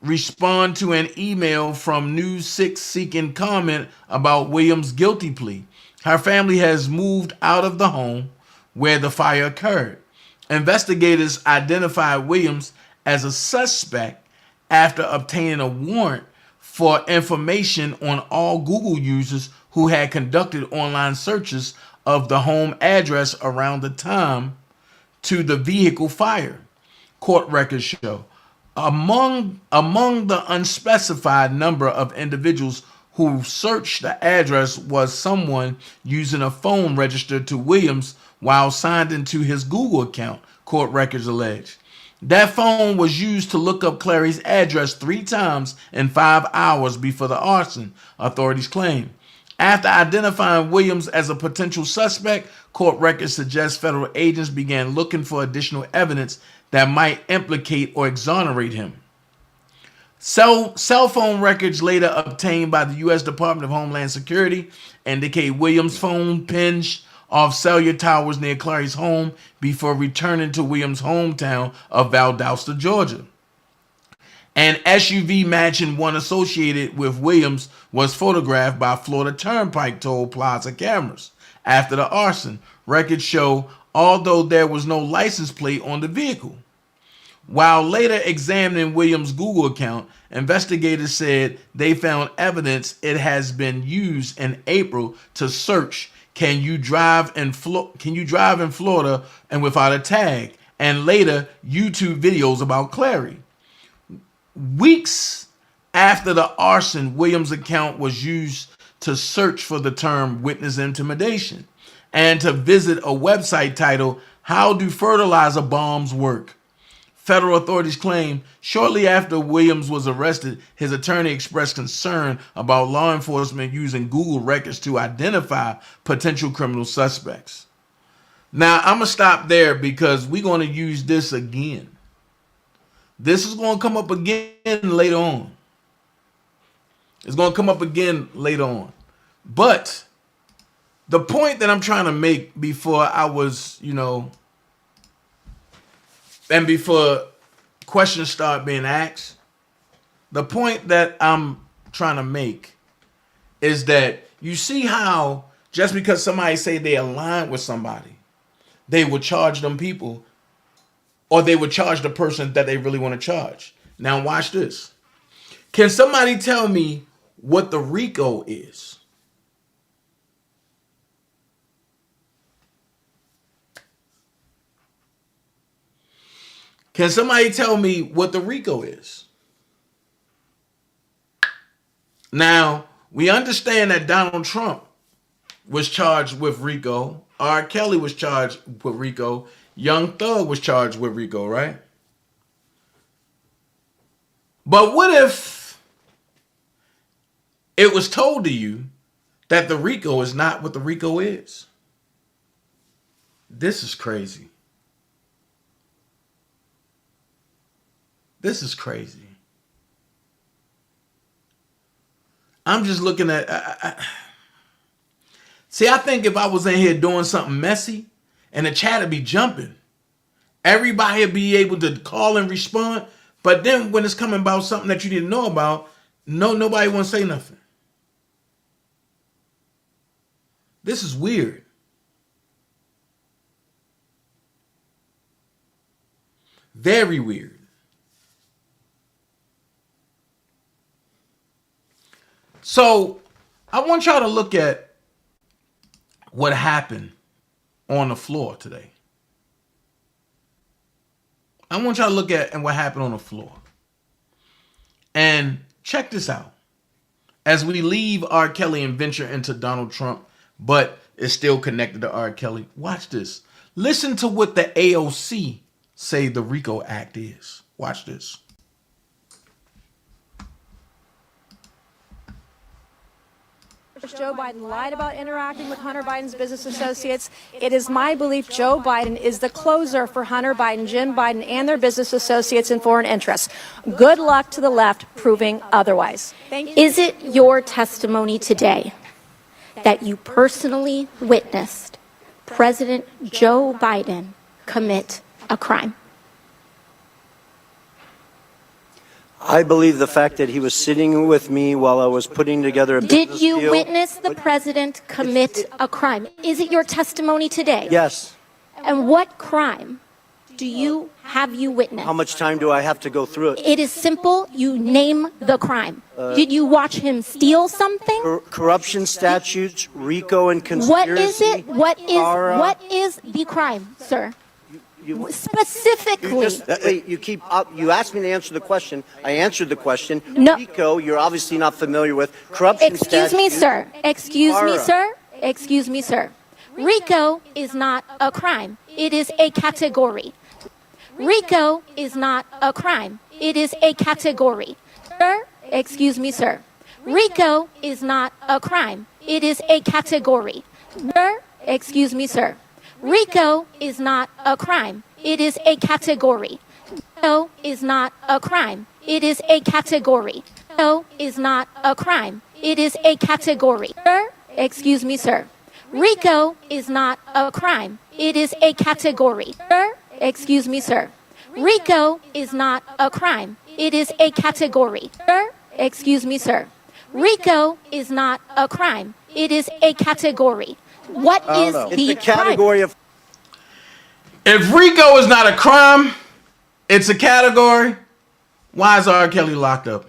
Respond to an email from News 6 seeking comment about Williams' guilty plea. Her family has moved out of the home where the fire occurred. Investigators identified Williams as a suspect after obtaining a warrant for information on all Google users who had conducted online searches of the home address around the time to the vehicle fire, court records show. Among the unspecified number of individuals who searched the address was someone using a phone registered to Williams while signed into his Google account, court records allege. That phone was used to look up Clary's address 3 times in 5 hours before the arson, authorities claim. After identifying Williams as a potential suspect, court records suggest federal agents began looking for additional evidence that might implicate or exonerate him. Cell phone records later obtained by the U.S. Department of Homeland Security indicate Williams' phone pinged off cellular towers near Clary's home before returning to Williams' hometown of Valdosta, Georgia. An SUV matching one associated with Williams was photographed by Florida Turnpike Toll Plaza cameras after the arson, records show, although there was no license plate on the vehicle. While later examining Williams' Google account, investigators said they found evidence it has been used in April to search Can you drive in Florida and without a tag, and later YouTube videos about Clary. Weeks after the arson, Williams' account was used to search for the term witness intimidation and to visit a website titled How Do Fertilizer Bombs Work? Federal authorities claim shortly after Williams was arrested, his attorney expressed concern about law enforcement using Google records to identify potential criminal suspects. Now, I'm going to stop there because we're going to use this again. This is going to come up again later on. It's going to come up again later on. But the point that I'm trying to make before I was, and before questions start being asked, the point that I'm trying to make is that you see how just because somebody say they align with somebody, they would charge them people, or they would charge the person that they really want to charge. Now watch this. Can somebody tell me what the RICO is? Can somebody tell me what the RICO is? Now, we understand that Donald Trump was charged with RICO. R. Kelly was charged with RICO. Young Thug was charged with RICO, right? But what if it was told to you that the RICO is not what the RICO is? This is crazy. This is crazy. I'm just looking at... See, I think if I was in here doing something messy and the chat would be jumping, everybody would be able to call and respond. But then when it's coming about something that you didn't know about, nobody won't say nothing. This is weird. Very weird. So I want y'all to look at what happened on the floor today. I want y'all to look at what happened on the floor. And check this out. As we leave R. Kelly and venture into Donald Trump, but it's still connected to R. Kelly. Watch this. Listen to what the AOC say the RICO Act is. Watch this. Joe Biden lied about interacting with Hunter Biden's business associates. It is my belief Joe Biden is the closer for Hunter Biden, Jim Biden, and their business associates and foreign interests. Good luck to the left proving otherwise. Thank you. Is it your testimony today that you personally witnessed President Joe Biden commit a crime? I believe the fact that he was sitting with me while I was putting together a business Did you deal. witness the president commit a crime? Is it your testimony today? Yes. And what crime have you witnessed? How much time do I have to go through it? It is simple. You name the crime. Did you watch him steal something? Corruption statutes, RICO and conspiracy. What is it? What is the crime, sir? Specifically. You asked me to answer the question. I answered the question. No. RICO, you're obviously not familiar with. Corruption Excuse me, sir. Excuse me, sir. Excuse me, sir. RICO is not a crime. It is a category. RICO is not a crime. It is a category. Sir, excuse me, sir. RICO is not a crime. It is a category. Sir, excuse me, sir. RICO is not a crime. It is a category. RICO is not a crime. It is a category. RICO is not a crime. It is a category. Sir, excuse me, sir. RICO is not a crime. It is a category. Sir, excuse me, sir. RICO is not a crime. It is a category. Sir, excuse me, sir. RICO is not a crime. It is a category. What is the category of? If RICO is not a crime, it's a category. Why is R. Kelly locked up?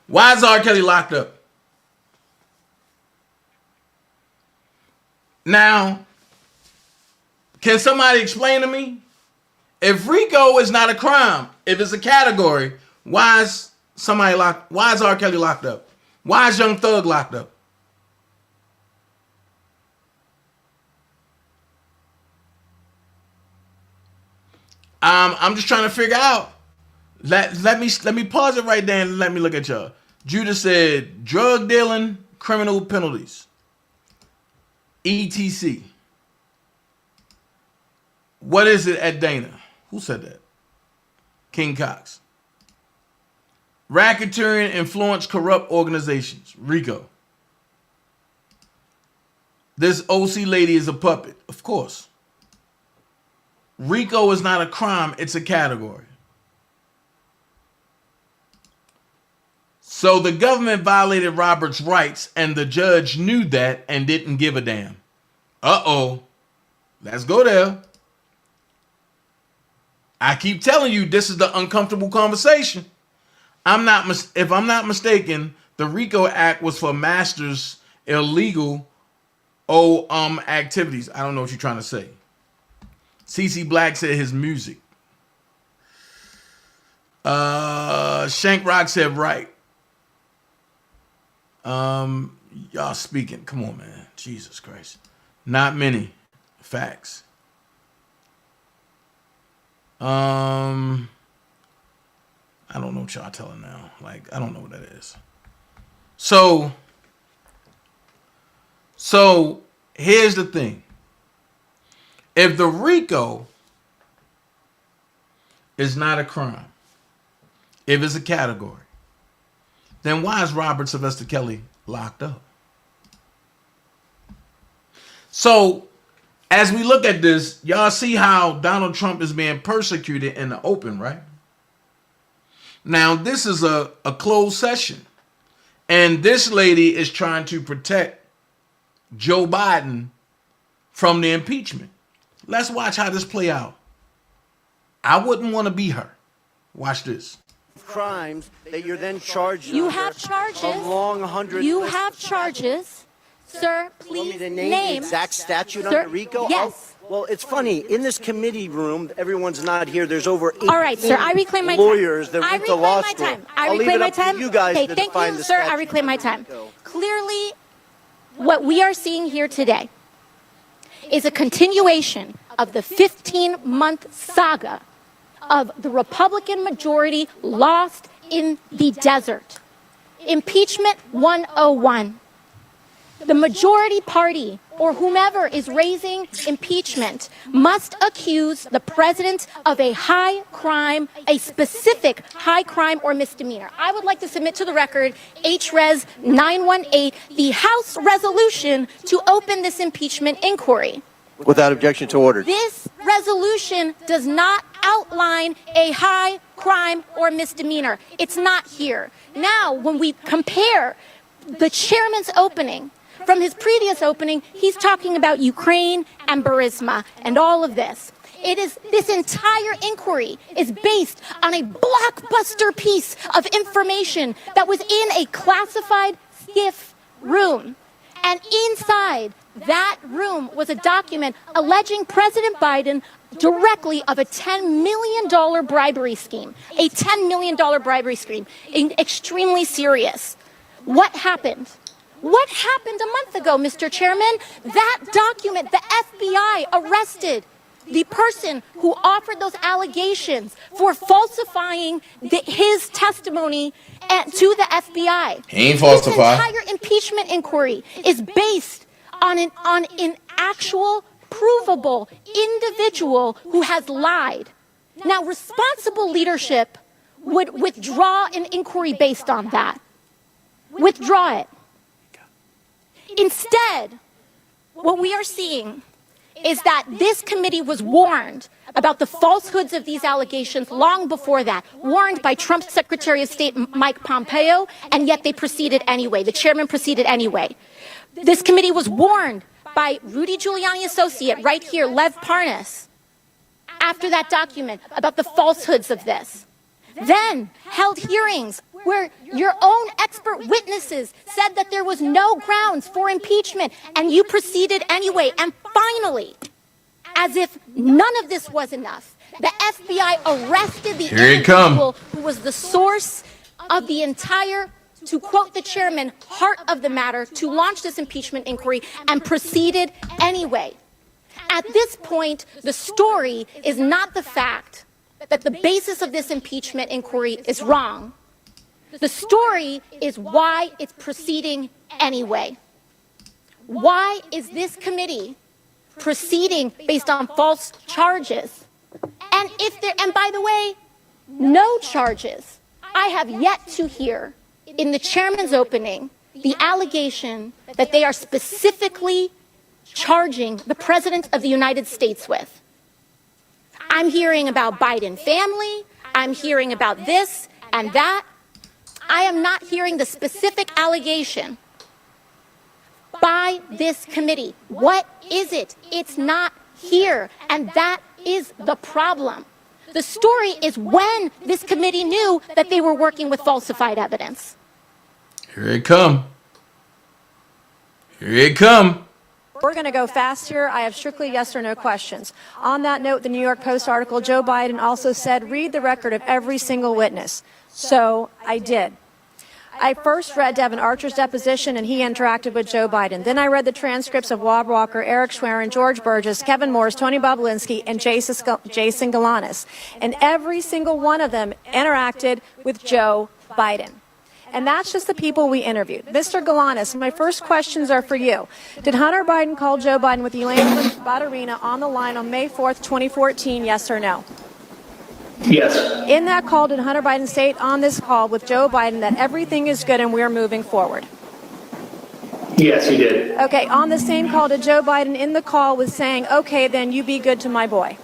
Why is R. Kelly locked up? Now, can somebody explain to me? If RICO is not a crime, if it's a category, why is R. Kelly locked up? Why is Young Thug locked up? I'm just trying to figure out. Let me pause it right there and let me look at y'all. Judah said drug dealing, criminal penalties. ETC. What is it at Dana? Who said that? King Cox. Racketeering, influence, corrupt organizations. Rico. This OC lady is a puppet. Of course. Rico is not a crime, it's a category. So the government violated Robert's rights and the judge knew that and didn't give a damn. Uh-oh. Let's go there. I keep telling you, this is the uncomfortable conversation. If I'm not mistaken, the RICO Act was for masters illegal activities. I don't know what you're trying to say. CC Black said his music. Shank Rock said right. Y'all speaking. Come on, man. Jesus Christ. Not many. Facts. I don't know what y'all telling now. Like, I don't know what that is. So here's the thing. If the RICO is not a crime, if it's a category, then why is Robert Sylvester Kelly locked up? So as we look at this, y'all see how Donald Trump is being persecuted in the open, right? Now, this is a closed session. And this lady is trying to protect Joe Biden from the impeachment. Let's watch how this play out. I wouldn't want to be her. Watch this. Crimes that you're then charged. You have charges. A long 100. You have charges. Sir, please name name the exact statute Sir, under RICO? Yes. Well, it's funny. In this committee room, everyone's not here. There's over 18 all right, sir. I reclaim my lawyers time. that I went to reclaim law my school. time. I I'll leave reclaim it my up to time. you guys okay, to thank define you, the sir. I statute reclaim my under time. RICO. Clearly, what we are seeing here today is a continuation of the 15-month saga of the Republican majority lost in the desert. Impeachment 101. The majority party, or whomever is raising impeachment, must accuse the president of a high crime, a specific high crime or misdemeanor. I would like to submit to the record HRES 918, the House resolution to open this impeachment inquiry. Without objection to order. This resolution does not outline a high crime or misdemeanor. It's not here. Now, when we compare the chairman's opening from his previous opening, he's talking about Ukraine and Burisma and all of this. This entire inquiry is based on a blockbuster piece of information that was in a classified SCIF room. And inside that room was a document alleging President Biden directly of a $10 million bribery scheme. A $10 million bribery scheme. Extremely serious. What happened? What happened a month ago, Mr. Chairman? That document, the FBI arrested the person who offered those allegations for falsifying his testimony to the FBI. He ain't falsified. This entire impeachment inquiry is based on an actual, provable individual who has lied. Now, responsible leadership would withdraw an inquiry based on that. Withdraw it. Instead, what we are seeing is that this committee was warned about the falsehoods of these allegations long before that, warned by Trump's Secretary of State Mike Pompeo, and yet they proceeded anyway. The chairman proceeded anyway. This committee was warned by Rudy Giuliani associate right here, Lev Parnas, after that document about the falsehoods of this. Then held hearings where your own expert witnesses said that there was no grounds for impeachment, and you proceeded anyway. And finally, as if none of this was enough, the FBI arrested the individual who was the source of the entire, to quote the chairman, heart of the matter, to launch this impeachment inquiry, and proceeded anyway. At this point, the story is not the fact that the basis of this impeachment inquiry is wrong. The story is why it's proceeding anyway. Why is this committee proceeding based on false charges? And by the way, no charges. I have yet to hear in the chairman's opening the allegation that they are specifically charging the President of the United States with. I'm hearing about Biden family. I'm hearing about this and that. I am not hearing the specific allegation by this committee. What is it? It's not here. And that is the problem. The story is when this committee knew that they were working with falsified evidence. Here it come. Here it come. We're going to go fast here. I have strictly yes or no questions. On that note, the New York Post article, Joe Biden also said, read the record of every single witness. So I did. I first read Devin Archer's deposition, and he interacted with Joe Biden. Then I read the transcripts of Wab Walker, Eric Schwerin, George Burgess, Kevin Morris, Tony Bobulinski, and Jason Galanis. And every single one of them interacted with Joe Biden. And that's just the people we interviewed. Mr. Galanis, my first questions are for you. Did Hunter Biden call Joe Biden with Elena Badarina on the line on May 4th, 2014, yes or no? Yes. In that call, did Hunter Biden state on this call with Joe Biden that everything is good and we're moving forward? Yes, he did. Okay, on the same call, did Joe Biden in the call was saying, okay, then you be good to my boy?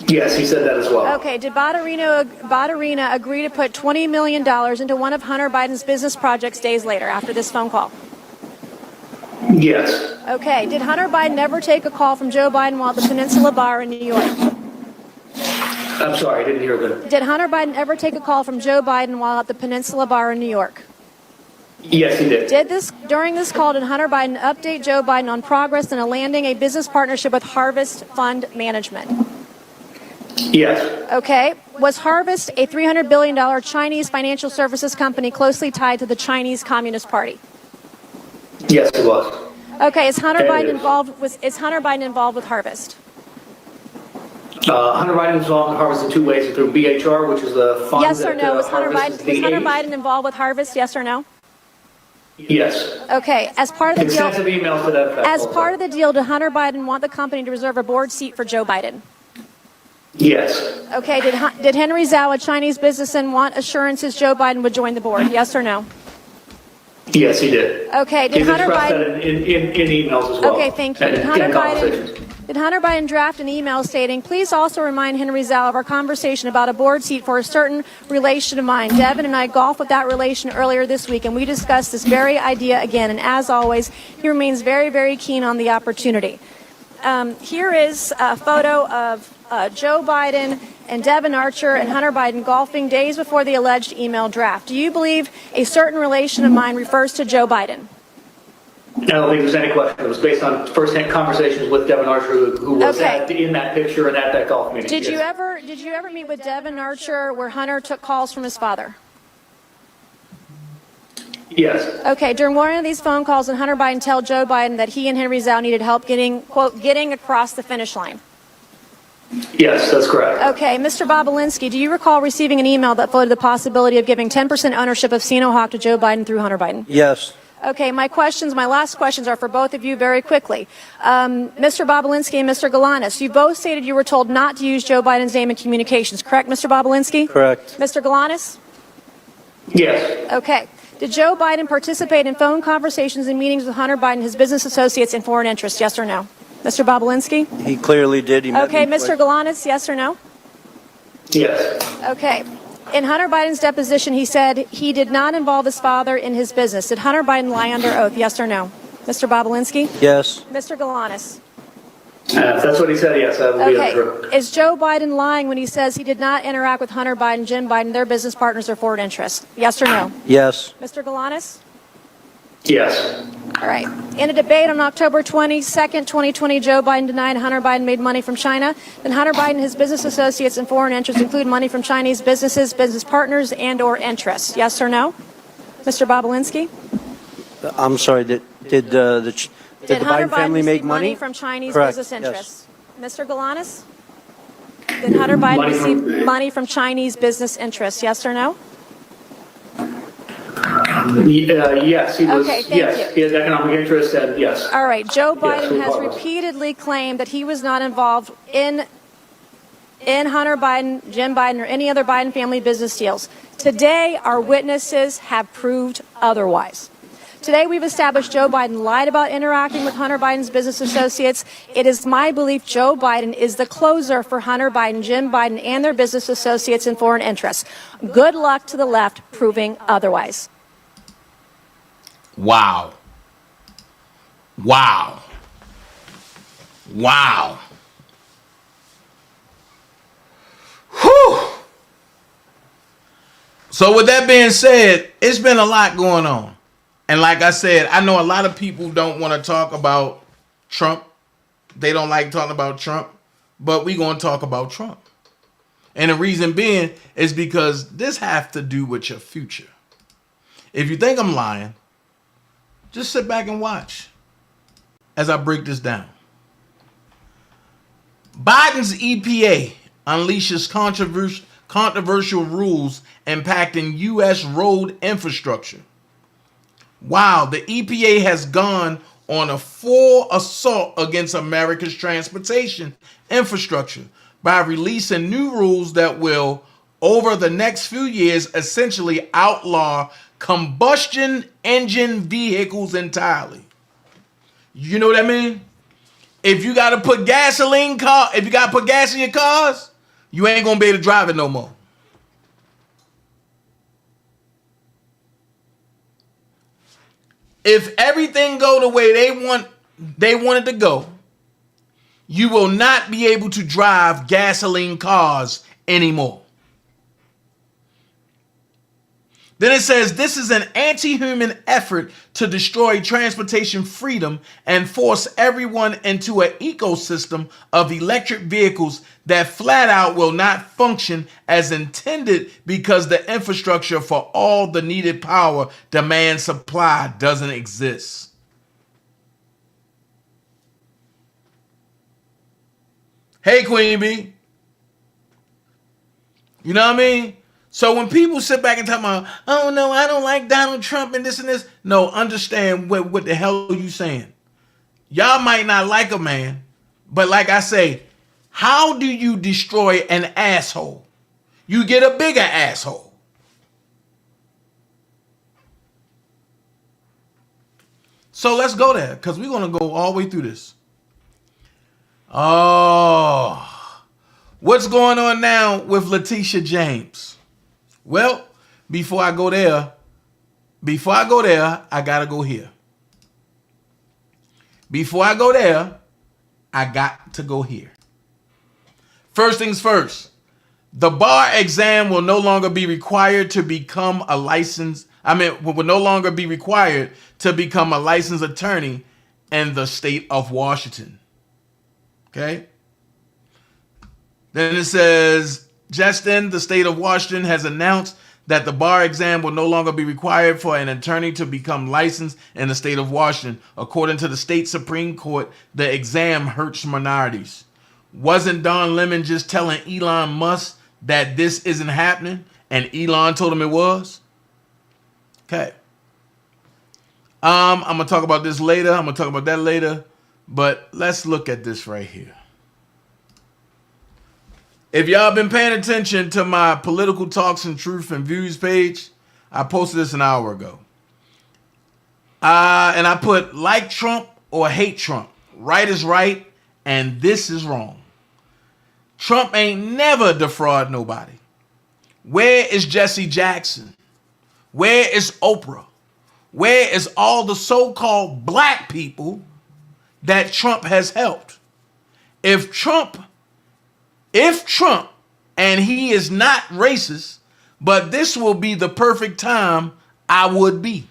Yes, he said that as well. Okay, did Badarina agree to put $20 million into one of Hunter Biden's business projects days later after this phone call? Yes. Okay, did Hunter Biden ever take a call from Joe Biden while at the Peninsula Bar in New York? I'm sorry, I didn't hear that. Did Hunter Biden ever take a call from Joe Biden while at the Peninsula Bar in New York? Yes, he did. During this call, did Hunter Biden update Joe Biden on progress in landing a business partnership with Harvest Fund Management? Yes. Okay. Was Harvest a $300 billion Chinese financial services company closely tied to the Chinese Communist Party? Yes, it was. Okay. Is Hunter Biden involved with Harvest? Hunter Biden is involved in Harvest in two ways: through BHR, which is the fund. Yes or that, no? Was Hunter Biden involved with Harvest? Yes or no? Yes. Okay. As part of the deal, extensive emails to that effect. as part of the deal, did Hunter Biden want the company to reserve a board seat for Joe Biden? Yes. Okay. Did Henry Zhao, a Chinese businessman, want assurances Joe Biden would join the board? Yes or no? Yes, he did. Okay. Did He's Hunter expressed Biden? that in emails as well. Okay. Thank you. And in conversations. Did Hunter Biden draft an email stating, please also remind Henry Zhao of our conversation about a board seat for a certain relation of mine. Devin and I golfed with that relation earlier this week, and we discussed this very idea again. And as always, he remains very, very keen on the opportunity. Here is a photo of Joe Biden and Devin Archer and Hunter Biden golfing days before the alleged email draft. Do you believe a certain relation of mine refers to Joe Biden? I don't think there's any question. It was based on first-hand conversations with Devin Archer, who was in that picture and at that golf meeting. Did you ever meet with Devin Archer where Hunter took calls from his father? Yes. Okay. During one of these phone calls, did Hunter Biden tell Joe Biden that he and Henry Zhao needed help getting, quote, getting across the finish line? Yes, that's correct. Okay. Mr. Bobulinski, do you recall receiving an email that floated the possibility of giving 10% ownership of Sinohawk to Joe Biden through Hunter Biden? Yes. Okay, my last questions are for both of you very quickly. Mr. Bobulinski and Mr. Galanis, you both stated you were told not to use Joe Biden's name in communications, correct, Mr. Bobulinski? Correct. Mr. Galanis? Yes. Okay. Did Joe Biden participate in phone conversations and meetings with Hunter Biden, his business associates, and foreign interests, yes or no? Mr. Bobulinski? He clearly did. Okay, Mr. Galanis, yes or no? Yes. Okay. In Hunter Biden's deposition, he said he did not involve his father in his business. Did Hunter Biden lie under oath, yes or no? Mr. Bobulinski? Yes. Mr. Galanis? If that's what he said, yes, that would be true. Is Joe Biden lying when he says he did not interact with Hunter Biden, Jim Biden, their business partners, or foreign interests? Yes or no? Yes. Mr. Galanis? Yes. All right. In a debate on October 22nd, 2020, Joe Biden denied Hunter Biden made money from China. Then Hunter Biden, his business associates, and foreign interests include money from Chinese businesses, business partners, and or interests. Yes or no? Mr. Bobulinski? I'm sorry. Did the Biden family make money from Chinese Correct. business interests? Yes. Mr. Galanis? Did Hunter Biden receive money from Chinese business interests? Yes or no? Yes, he was. Okay, thank yes, you. he has economic interest, and yes. All right. Joe Biden has regardless. repeatedly claimed that he was not involved in Hunter Biden, Jim Biden, or any other Biden family business deals. Today, our witnesses have proved otherwise. Today, we've established Joe Biden lied about interacting with Hunter Biden's business associates. It is my belief Joe Biden is the closer for Hunter Biden, Jim Biden, and their business associates in foreign interests. Good luck to the left proving otherwise. Wow. Wow. Wow. Whew. So with that being said, it's been a lot going on. And like I said, I know a lot of people don't want to talk about Trump. They don't like talking about Trump. But we're going to talk about Trump. And the reason being is because this has to do with your future. If you think I'm lying, just sit back and watch as I break this down. Biden's EPA unleashes controversial rules impacting U.S. road infrastructure. Wow, the EPA has gone on a full assault against America's transportation infrastructure by releasing new rules that will, over the next few years, essentially outlaw combustion engine vehicles entirely. You know what I mean? If you got to put gas in your cars, you ain't going to be able to drive it no more. If everything go the way they want it to go, you will not be able to drive gasoline cars anymore. Then it says this is an anti-human effort to destroy transportation freedom and force everyone into an ecosystem of electric vehicles that flat out will not function as intended because the infrastructure for all the needed power demand supply doesn't exist. Hey, Queen Bee. You know what I mean? So when people sit back and talk about, oh no, I don't like Donald Trump and this and this. No, understand what the hell are you saying? Y'all might not like a man, but like I say, how do you destroy an asshole? You get a bigger asshole. So let's go there, because we're going to go all the way through this. Oh, what's going on now with Letitia James? Well, before I go there, I got to go here. Before I go there, I got to go here. First things first, the bar exam will no longer be required to become a licensed, will no longer be required to become a licensed attorney in the state of Washington. Okay? Then it says, Justin, the state of Washington has announced that the bar exam will no longer be required for an attorney to become licensed in the state of Washington. According to the state Supreme Court, the exam hurts minorities. Wasn't Don Lemon just telling Elon Musk that this isn't happening? And Elon told him it was? Okay. I'm going to talk about this later. I'm going to talk about that later. But let's look at this right here. If y'all been paying attention to my Political Talks and Truth and Views page, I posted this an hour ago. And I put like Trump or hate Trump. Right is right and this is wrong. Trump ain't never defraud nobody. Where is Jesse Jackson? Where is Oprah? Where is all the so-called black people that Trump has helped? If Trump, and he is not racist, but this will be the perfect time I would be.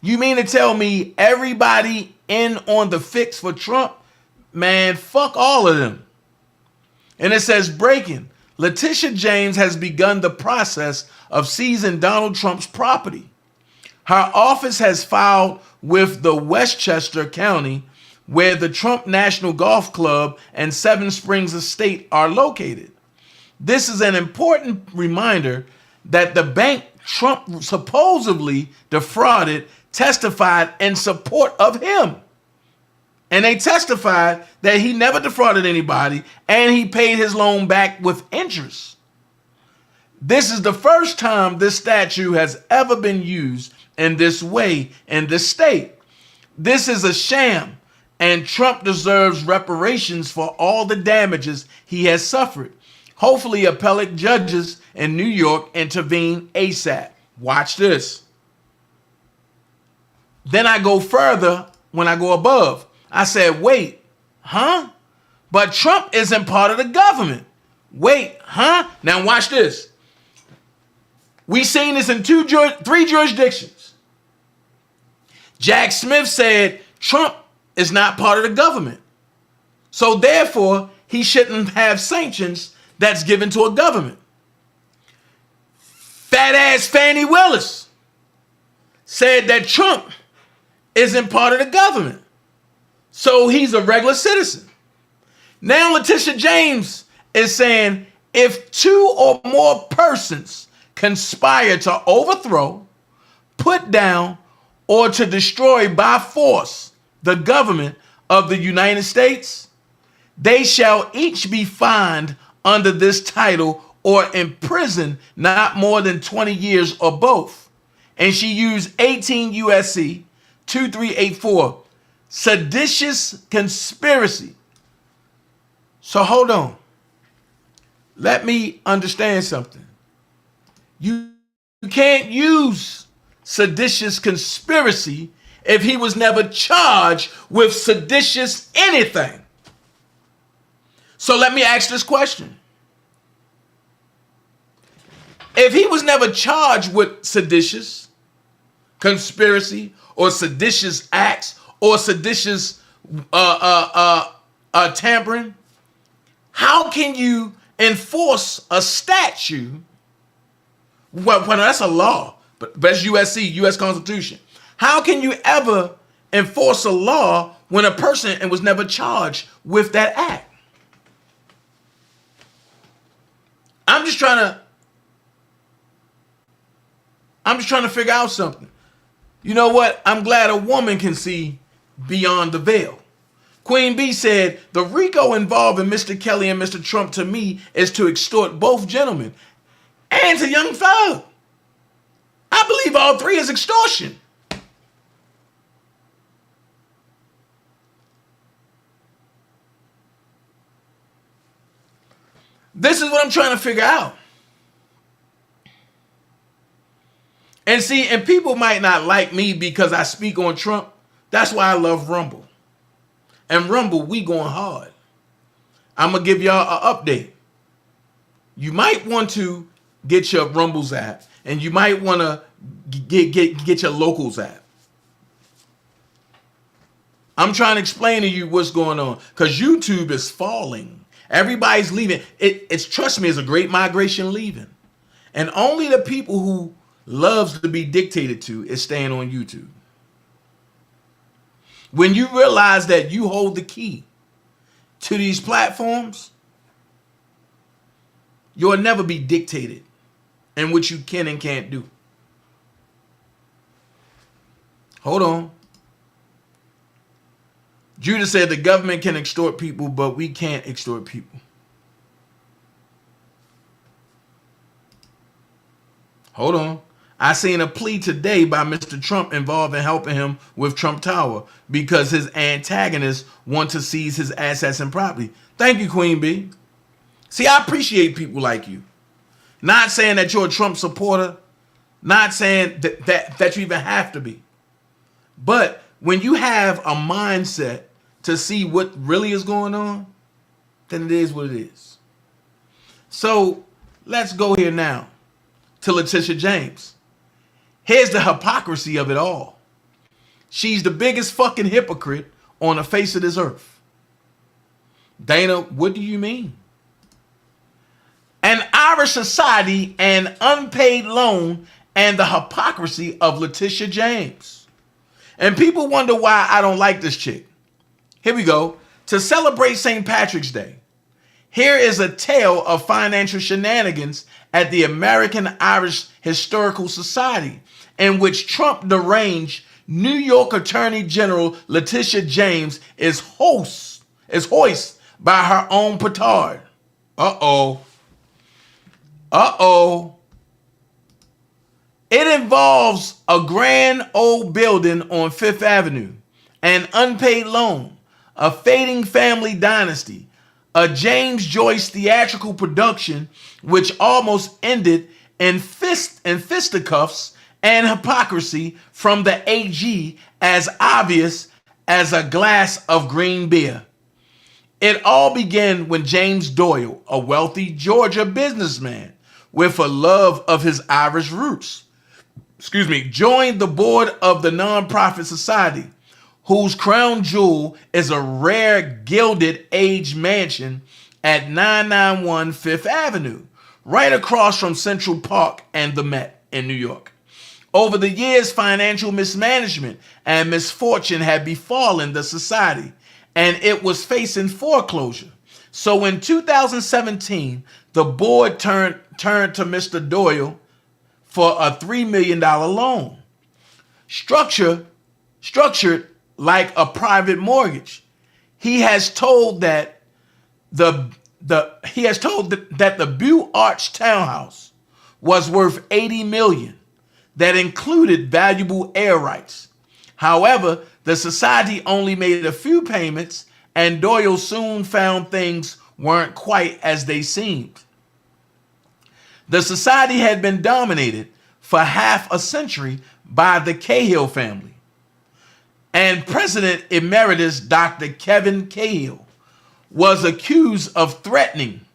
You mean to tell me everybody in on the fix for Trump? Man, fuck all of them. And it says breaking. Letitia James has begun the process of seizing Donald Trump's property. Her office has filed with the Westchester County where the Trump National Golf Club and Seven Springs Estate are located. This is an important reminder that the bank Trump supposedly defrauded testified in support of him. And they testified that he never defrauded anybody and he paid his loan back with interest. This is the first time this statute has ever been used in this way in this state. This is a sham, and Trump deserves reparations for all the damages he has suffered. Hopefully, appellate judges in New York intervene ASAP. Watch this. Then I go further when I go above. I said, wait, huh? But Trump isn't part of the government. Wait, huh? Now watch this. We've seen this in three jurisdictions. Jack Smith said Trump is not part of the government. So therefore, he shouldn't have sanctions that's given to a government. Fat ass Fannie Willis said that Trump isn't part of the government. So he's a regular citizen. Now Letitia James is saying if two or more persons conspire to overthrow, put down, or to destroy by force the government of the United States, they shall each be fined under this title or imprisoned not more than 20 years or both. And she used 18 USC 2384, seditious conspiracy. So hold on. Let me understand something. You can't use seditious conspiracy if he was never charged with seditious anything. So let me ask this question. If he was never charged with seditious conspiracy or seditious acts or seditious tampering, how can you enforce a statute? Well, that's a law, but that's USC, U.S. Constitution. How can you ever enforce a law when a person was never charged with that act? I'm just trying to figure out something. You know what? I'm glad a woman can see beyond the veil. Queen B said, the RICO involving Mr. Kelly and Mr. Trump to me is to extort both gentlemen and to Young Thug. I believe all three is extortion. This is what I'm trying to figure out. And see, and people might not like me because I speak on Trump. That's why I love Rumble. And Rumble, we going hard. I'm going to give y'all an update. You might want to get your Rumbles app, and you might want to get your Locals app. I'm trying to explain to you what's going on because YouTube is falling. Everybody's leaving. It's trust me, it's a great migration leaving. And only the people who loves to be dictated to is staying on YouTube. When you realize that you hold the key to these platforms, you'll never be dictated in what you can and can't do. Hold on. Judah said the government can extort people, but we can't extort people. Hold on. I seen a plea today by Mr. Trump involved in helping him with Trump Tower because his antagonists want to seize his assets and property. Thank you, Queen B. See, I appreciate people like you. Not saying that you're a Trump supporter. Not saying that you even have to be. But when you have a mindset to see what really is going on, then it is what it is. So let's go here now to Letitia James. Here's the hypocrisy of it all. She's the biggest fucking hypocrite on the face of this earth. Dana, what do you mean? An Irish society, an unpaid loan, and the hypocrisy of Letitia James. And people wonder why I don't like this chick. Here we go. To celebrate St. Patrick's Day, here is a tale of financial shenanigans at the American Irish Historical Society, in which Trump deranged New York Attorney General Letitia James is hoist by her own petard. Uh-oh. It involves a grand old building on Fifth Avenue, an unpaid loan, a fading family dynasty, a James Joyce theatrical production which almost ended in fisticuffs and hypocrisy from the AG as obvious as a glass of green beer. It all began when James Doyle, a wealthy Georgia businessman with a love of his Irish roots, joined the board of the nonprofit society, whose crown jewel is a rare Gilded Age mansion at 991 Fifth Avenue, right across from Central Park and the Met in New York. Over the years, financial mismanagement and misfortune had befallen the society, and it was facing foreclosure. So in 2017, the board turned to Mr. Doyle for a $3 million loan, structured like a private mortgage. He has told that the Beau Arch townhouse was worth $80 million, that included valuable air rights. However, the society only made a few payments, and Doyle soon found things weren't quite as they seemed. The society had been dominated for half a century by the Cahill family, and President Emeritus Dr. Kevin Cahill was accused of treating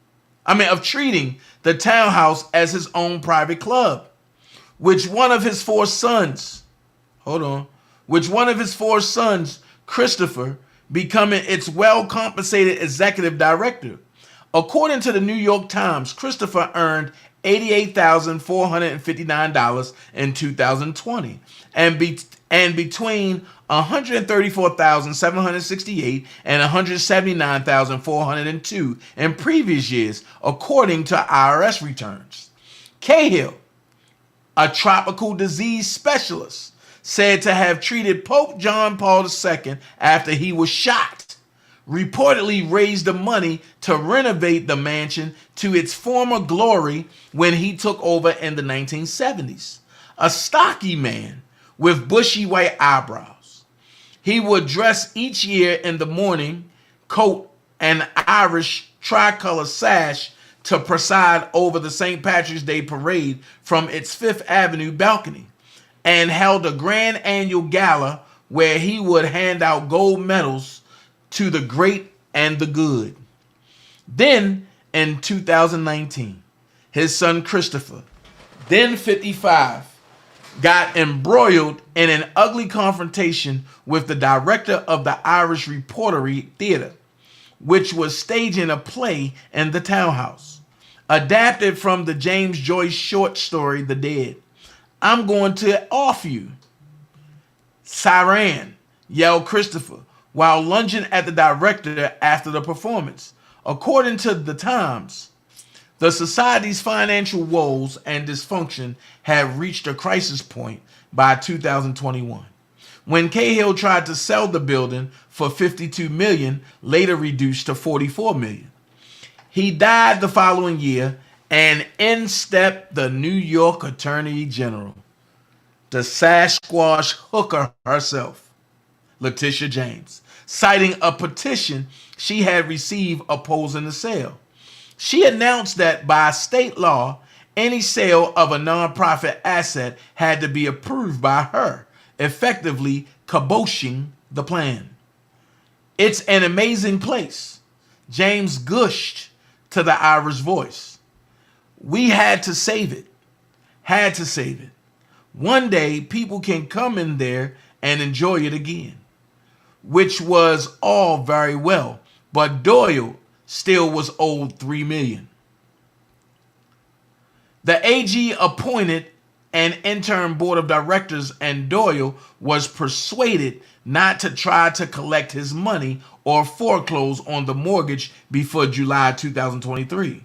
the townhouse as his own private club, which one of his four sons, Christopher, becoming its well-compensated executive director. According to the New York Times, Christopher earned $88,459 in 2020, and between $134,768 and $179,402 in previous years, according to IRS returns. Cahill, a tropical disease specialist, said to have treated Pope John Paul II after he was shot, reportedly raised the money to renovate the mansion to its former glory when he took over in the 1970s. A stocky man with bushy white eyebrows. He would dress each year in the morning coat and Irish tricolor sash to preside over the St. Patrick's Day parade from its Fifth Avenue balcony, and held a grand annual gala where he would hand out gold medals to the great and the good. Then, in 2019, his son Christopher, then 55, got embroiled in an ugly confrontation with the director of the Irish Repertory Theater, which was staging a play in the townhouse, adapted from the James Joyce short story, The Dead. "I'm going to off you, Siren," yelled Christopher, while lunging at the director after the performance. According to the Times, the society's financial woes and dysfunction had reached a crisis point by 2021, when Cahill tried to sell the building for $52 million, later reduced to $44 million. He died the following year, and in stepped the New York Attorney General, the Sasquatch hooker herself, Letitia James, citing a petition she had received opposing the sale. She announced that by state law, any sale of a nonprofit asset had to be approved by her, effectively kiboshing the plan. "It's an amazing place," James gushed to the Irish Voice. "We had to save it. One day people can come in there and enjoy it again," which was all very well, but Doyle still was owed $3 million. The AG appointed an interim board of directors, and Doyle was persuaded not to try to collect his money or foreclose on the mortgage before July 2023.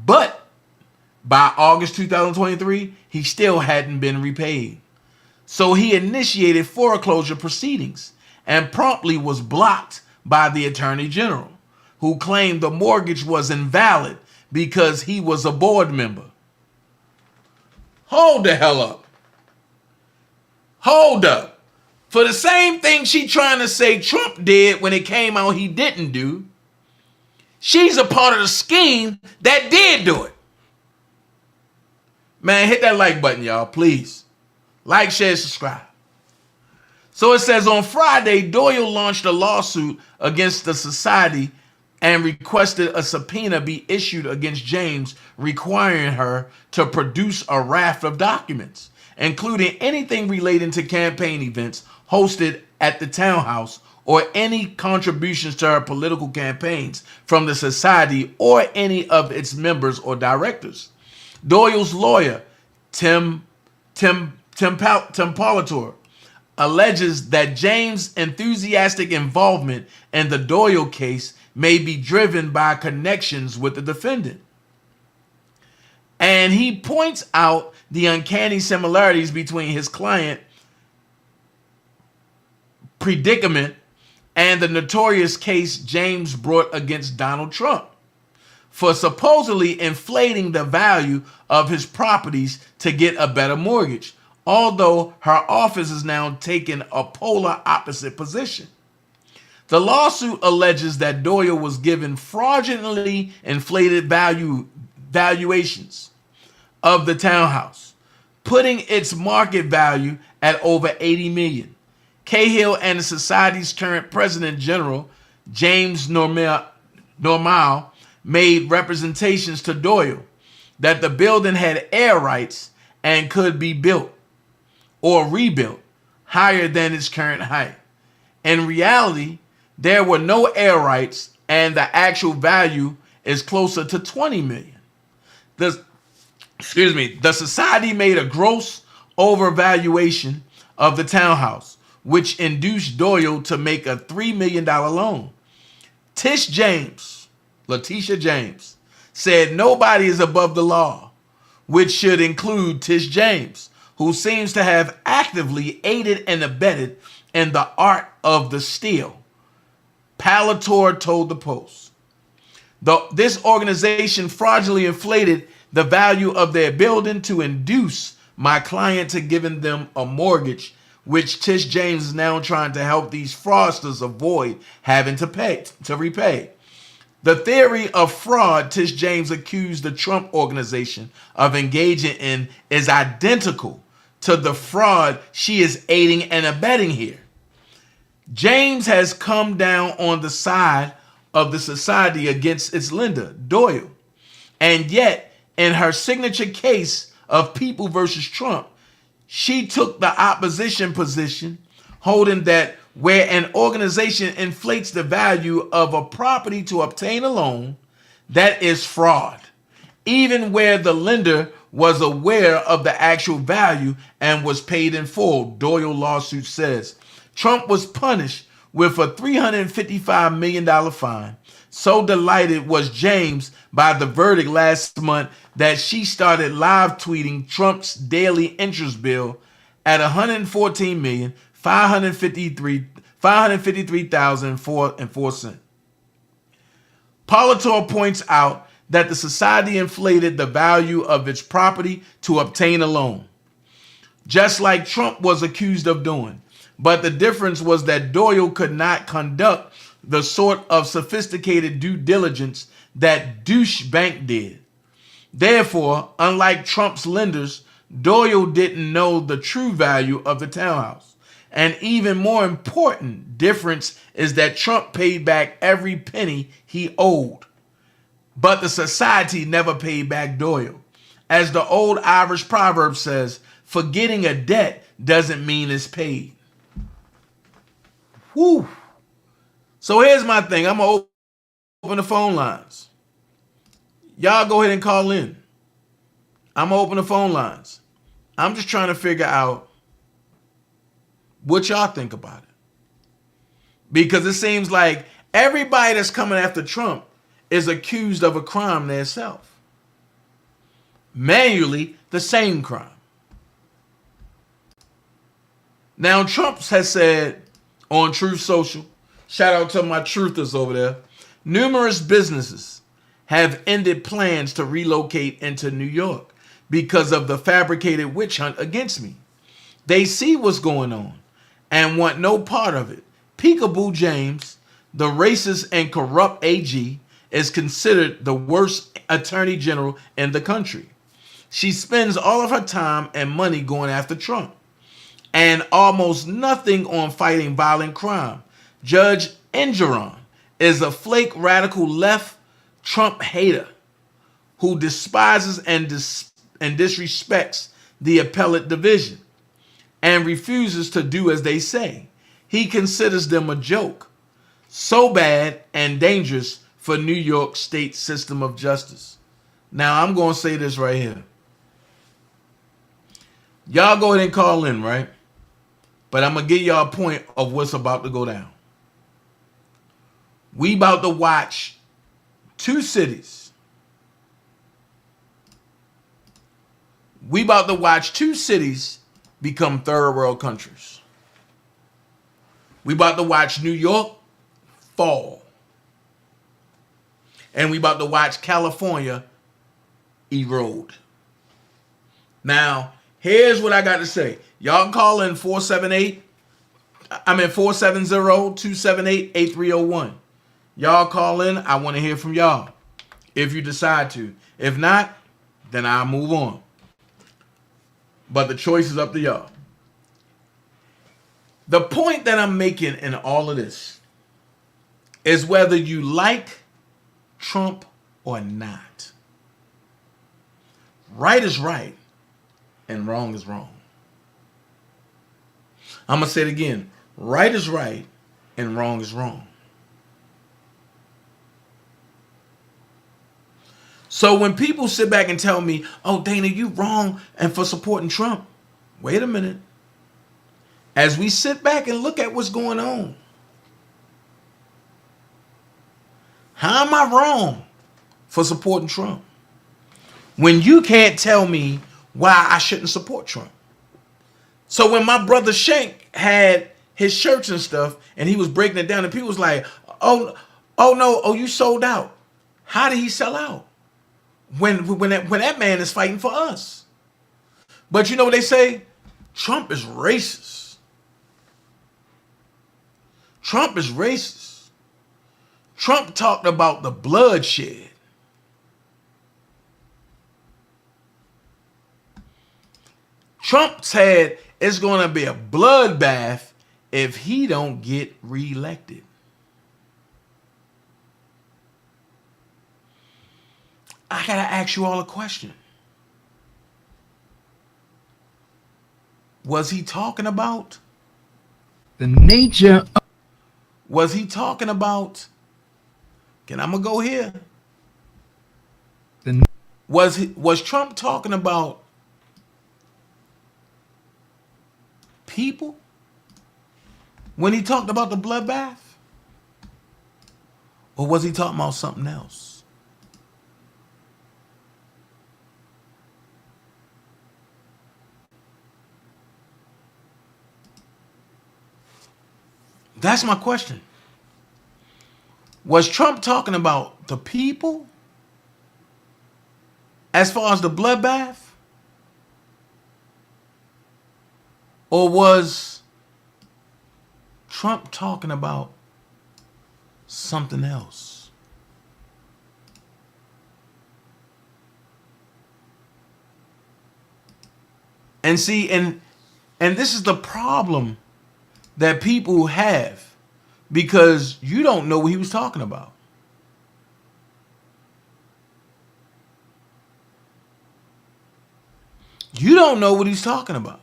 But by August 2023, he still hadn't been repaid. So he initiated foreclosure proceedings and promptly was blocked by the Attorney General, who claimed the mortgage was invalid because he was a board member. Hold the hell up. Hold up. For the same thing she trying to say Trump did when it came out he didn't do, she's a part of the scheme that did do it. Man, hit that like button, y'all, please. Like, share, subscribe. So it says on Friday, Doyle launched a lawsuit against the society and requested a subpoena be issued against James, requiring her to produce a raft of documents, including anything relating to campaign events hosted at the townhouse or any contributions to her political campaigns from the society or any of its members or directors. Doyle's lawyer, Tim Palator, alleges that James' enthusiastic involvement in the Doyle case may be driven by connections with the defendant. And he points out the uncanny similarities between his client predicament and the notorious case James brought against Donald Trump for supposedly inflating the value of his properties to get a better mortgage, although her office is now taking a polar opposite position. The lawsuit alleges that Doyle was given fraudulently inflated valuations of the townhouse, putting its market value at over $80 million. Cahill and the society's current president general, James Normal, made representations to Doyle that the building had air rights and could be built or rebuilt higher than its current height. In reality, there were no air rights and the actual value is closer to $20 million. The society made a gross overvaluation of the townhouse, which induced Doyle to make a $3 million loan. Letitia James, said nobody is above the law, which should include Tish James, who seems to have actively aided and abetted in the art of the steal. Palator told the Post. This organization fraudulently inflated the value of their building to induce my client to giving them a mortgage, which Tish James is now trying to help these fraudsters avoid having to repay. The theory of fraud Tish James accused the Trump organization of engaging in is identical to the fraud she is aiding and abetting here. James has come down on the side of the society against its lender, Doyle. And yet, in her signature case of People versus Trump, she took the opposition position, holding that where an organization inflates the value of a property to obtain a loan, that is fraud, even where the lender was aware of the actual value and was paid in full, Doyle lawsuit says. Trump was punished with a $355 million fine. So delighted was James by the verdict last month that she started live tweeting Trump's daily interest bill at $114,553,004.04. Palator points out that the society inflated the value of its property to obtain a loan, just like Trump was accused of doing. But the difference was that Doyle could not conduct the sort of sophisticated due diligence that Douche Bank did. Therefore, unlike Trump's lenders, Doyle didn't know the true value of the townhouse. An even more important difference is that Trump paid back every penny he owed, but the society never paid back Doyle. As the old Irish proverb says, forgetting a debt doesn't mean it's paid. Whew. So here's my thing. I'm going to open the phone lines. Y'all go ahead and call in. I'm going to open the phone lines. I'm just trying to figure out what y'all think about it. Because it seems like everybody that's coming after Trump is accused of a crime themselves. Manually, the same crime. Now, Trump has said on Truth Social, shout out to my truthers over there, numerous businesses have ended plans to relocate into New York because of the fabricated witch hunt against me. They see what's going on and want no part of it. Peekaboo James, the racist and corrupt AG, is considered the worst attorney general in the country. She spends all of her time and money going after Trump and almost nothing on fighting violent crime. Judge Engeron is a flake radical left Trump hater who despises and disrespects the appellate division and refuses to do as they say. He considers them a joke, so bad and dangerous for New York State system of justice. Now, I'm going to say this right here. Y'all go ahead and call in, right? But I'm going to give y'all a point of what's about to go down. We about to watch two cities. We about to watch two cities become third world countries. We about to watch New York fall. And we about to watch California erode. Now, here's what I got to say. Y'all call in 470-278-8301. Y'all call in. I want to hear from y'all if you decide to. If not, then I'll move on. But the choice is up to y'all. The point that I'm making in all of this is whether you like Trump or not. Right is right and wrong is wrong. I'm going to say it again. Right is right and wrong is wrong. So when people sit back and tell me, oh, Dana, you wrong and for supporting Trump. Wait a minute. As we sit back and look at what's going on, how am I wrong for supporting Trump? When you can't tell me why I shouldn't support Trump. So when my brother Shank had his shirts and stuff and he was breaking it down and people was like, oh no, you sold out. How did he sell out? When that man is fighting for us. But you know what they say? Trump is racist. Trump is racist. Trump talked about the bloodshed. Trump said it's going to be a bloodbath if he don't get reelected. I got to ask you all a question. Was he talking about the nature of... Was he talking about... I'm going to go here. Was Trump talking about people when he talked about the bloodbath? Or was he talking about something else? That's my question. Was Trump talking about the people as far as the bloodbath? Or was Trump talking about something else? And see, and this is the problem that people have, because you don't know what he was talking about. You don't know what he's talking about.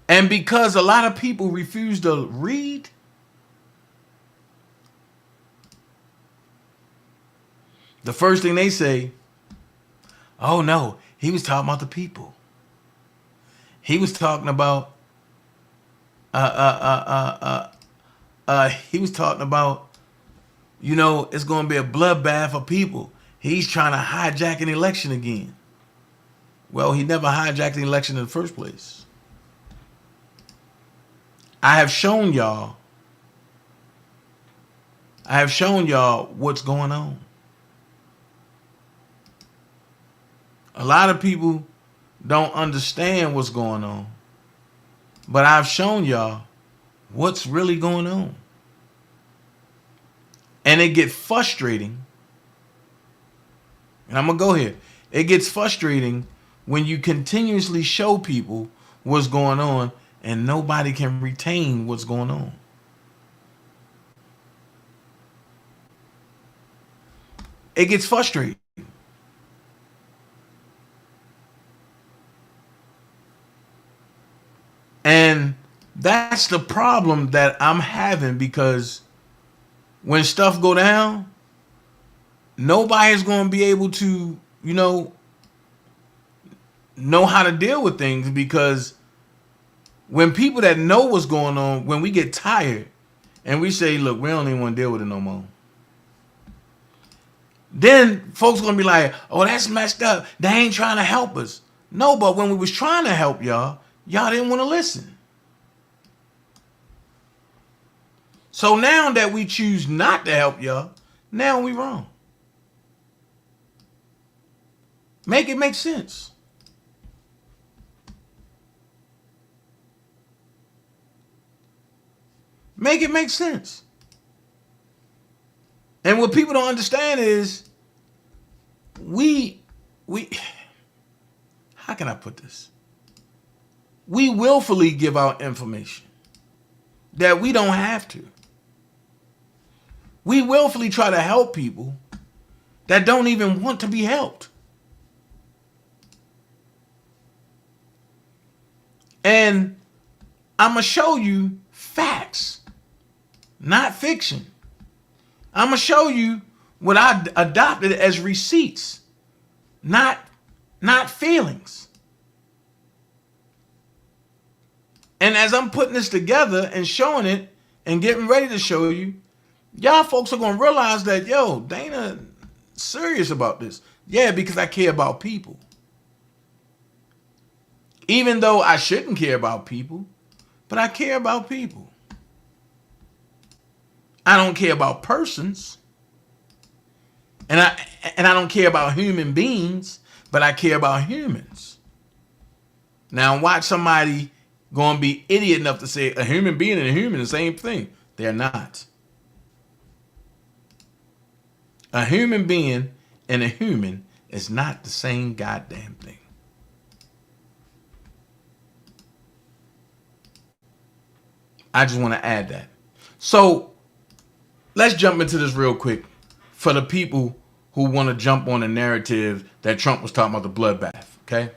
And because a lot of people refuse to read, the first thing they say, oh no, he was talking about the people. He was talking about he was talking about, you know, it's going to be a bloodbath of people. He's trying to hijack an election again. Well, he never hijacked the election in the first place. I have shown y'all what's going on. A lot of people don't understand what's going on, but I've shown y'all what's really going on. And it gets frustrating. And I'm going to go here. It gets frustrating when you continuously show people what's going on and nobody can retain what's going on. It gets frustrating. And that's the problem that I'm having, because when stuff go down, nobody's going to be able to, you know how to deal with things, because when people that know what's going on, when we get tired and we say, look, we don't even want to deal with it no more, then folks going to be like, oh, that's messed up. They ain't trying to help us. No, but when we was trying to help y'all, y'all didn't want to listen. So now that we choose not to help y'all, now we wrong. Make it make sense. Make it make sense. And what people don't understand is we how can I put this? We willfully give out information that we don't have to. We willfully try to help people that don't even want to be helped. And I'm going to show you facts, not fiction. I'm going to show you what I adopted as receipts, not feelings. And as I'm putting this together and showing it and getting ready to show you, y'all folks are going to realize that, yo, Dana serious about this. Yeah, because I care about people. Even though I shouldn't care about people, but I care about people. I don't care about persons. And I don't care about human beings, but I care about humans. Now watch somebody going to be idiot enough to say a human being and a human, the same thing. They're not. A human being and a human is not the same goddamn thing. I just want to add that. So let's jump into this real quick for the people who want to jump on the narrative that Trump was talking about the bloodbath. Okay?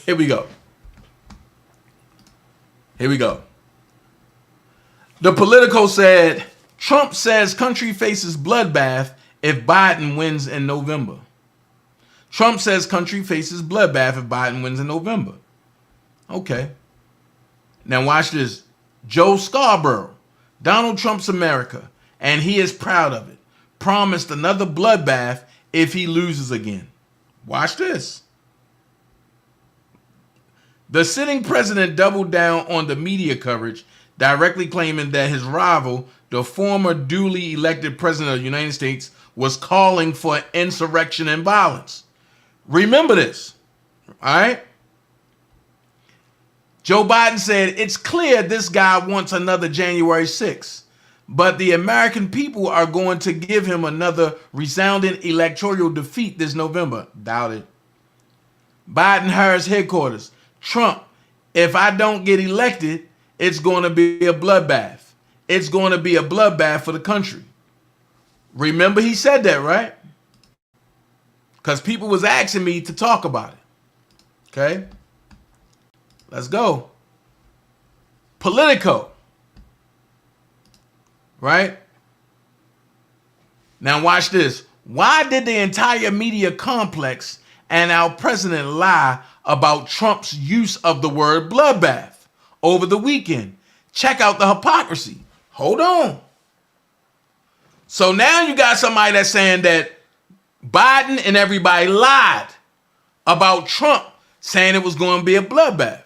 Here we go. Here we go. The Politico said, Trump says country faces bloodbath if Biden wins in November. Trump says country faces bloodbath if Biden wins in November. Okay. Now watch this. Joe Scarborough, Donald Trump's America, and he is proud of it, promised another bloodbath if he loses again. Watch this. The sitting president doubled down on the media coverage, directly claiming that his rival, the former duly elected president of the United States, was calling for insurrection and violence. Remember this, all right? Joe Biden said, it's clear this guy wants another January 6th, but the American people are going to give him another resounding electoral defeat this November. Doubt it. Biden Harris headquarters. Trump, if I don't get elected, it's going to be a bloodbath. It's going to be a bloodbath for the country. Remember he said that, right? Because people was asking me to talk about it. Okay? Let's go. Politico. Right? Now watch this. Why did the entire media complex and our president lie about Trump's use of the word bloodbath over the weekend. Check out the hypocrisy. Hold on. So now you got somebody that's saying that Biden and everybody lied about Trump saying it was going to be a bloodbath.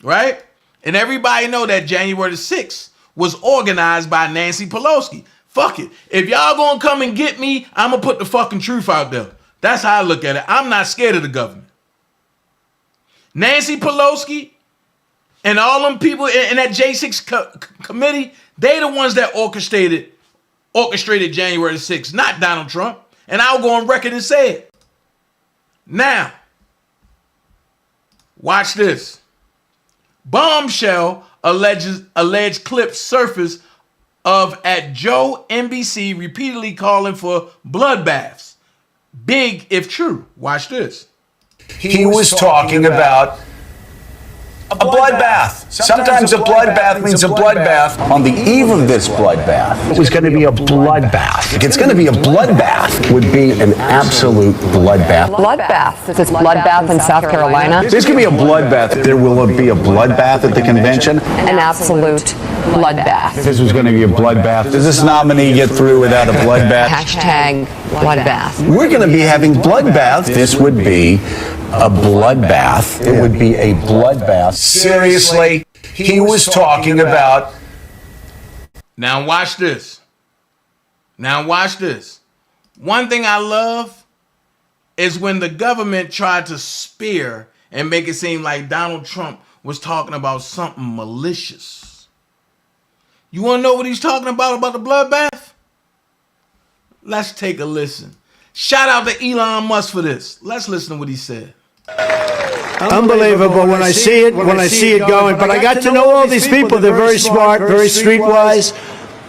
Right? And everybody know that January the 6th was organized by Nancy Pelosi. Fuck it. If y'all gonna come and get me, I'm gonna put the fucking truth out there. That's how I look at it. I'm not scared of the government. Nancy Pelosi and all them people in that J6 committee, they the ones that orchestrated January the 6th, not Donald Trump. And I'll go on record and say it. Now, watch this. Bombshell alleged clips surface of at Joe NBC repeatedly calling for bloodbaths. Big if true. Watch this. He was talking about a bloodbath. Sometimes a bloodbath means a bloodbath. On the eve of this bloodbath, It was going to be a bloodbath. if it's going to be a bloodbath, Would be an absolute bloodbath. Bloodbath. Is this bloodbath in South Carolina? there's going to be a bloodbath. There will be a bloodbath at the convention. An absolute bloodbath. This was going to be a bloodbath. Does this nominee get through without a bloodbath? Hashtag bloodbath. We're going to be having bloodbaths. This would be a bloodbath. It would be a bloodbath. Seriously, he was talking about. Now watch this. Now watch this. One thing I love is when the government tried to spear and make it seem like Donald Trump was talking about something malicious. You want to know what he's talking about the bloodbath? Let's take a listen. Shout out to Elon Musk for this. Let's listen to what he said. Unbelievable when I see it going. But I got to know all these people. They're very smart, very streetwise.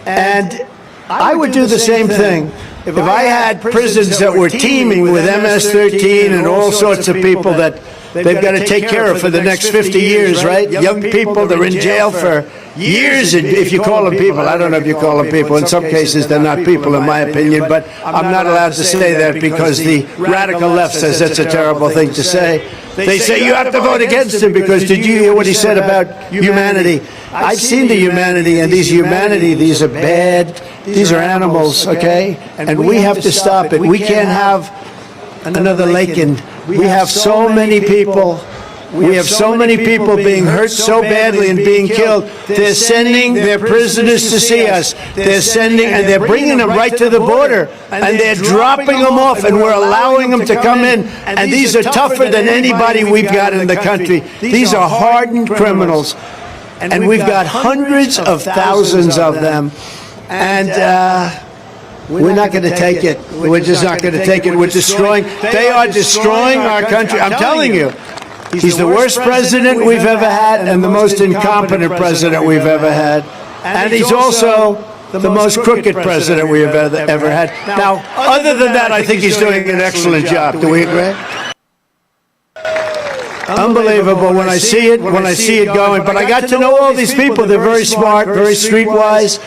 And I would do the same thing. If I had prisons that were teeming with MS-13 and all sorts of people that they've got to take care of for the next 50 years, right? Young people, they're in jail for years, if you call them people. I don't know if you call them people. In some cases, they're not people, in my opinion, but I'm not allowed to say that because the radical left says that's a terrible thing to say. They say you have to vote against him because did you hear what he said about humanity? I've seen the humanity, and these are bad, these are animals, okay? And we have to stop it. We can't have another Lakin. We have so many people. We have so many people being hurt so badly and being killed. They're sending their prisoners to see us. They're bringing them right to the border, and they're dropping them off, and we're allowing them to come in. And these are tougher than anybody we've got in the country. These are hardened criminals, and we've got hundreds of thousands of them. And we're not going to take it. We're just not going to take it. They are destroying our country. I'm telling you. He's the worst president we've ever had and the most incompetent president we've ever had. And he's also the most crooked president we have ever had. Now, other than that, I think he's doing an excellent job. Do we agree? Unbelievable when I see it going. But I got to know all these people. They're very smart, very streetwise.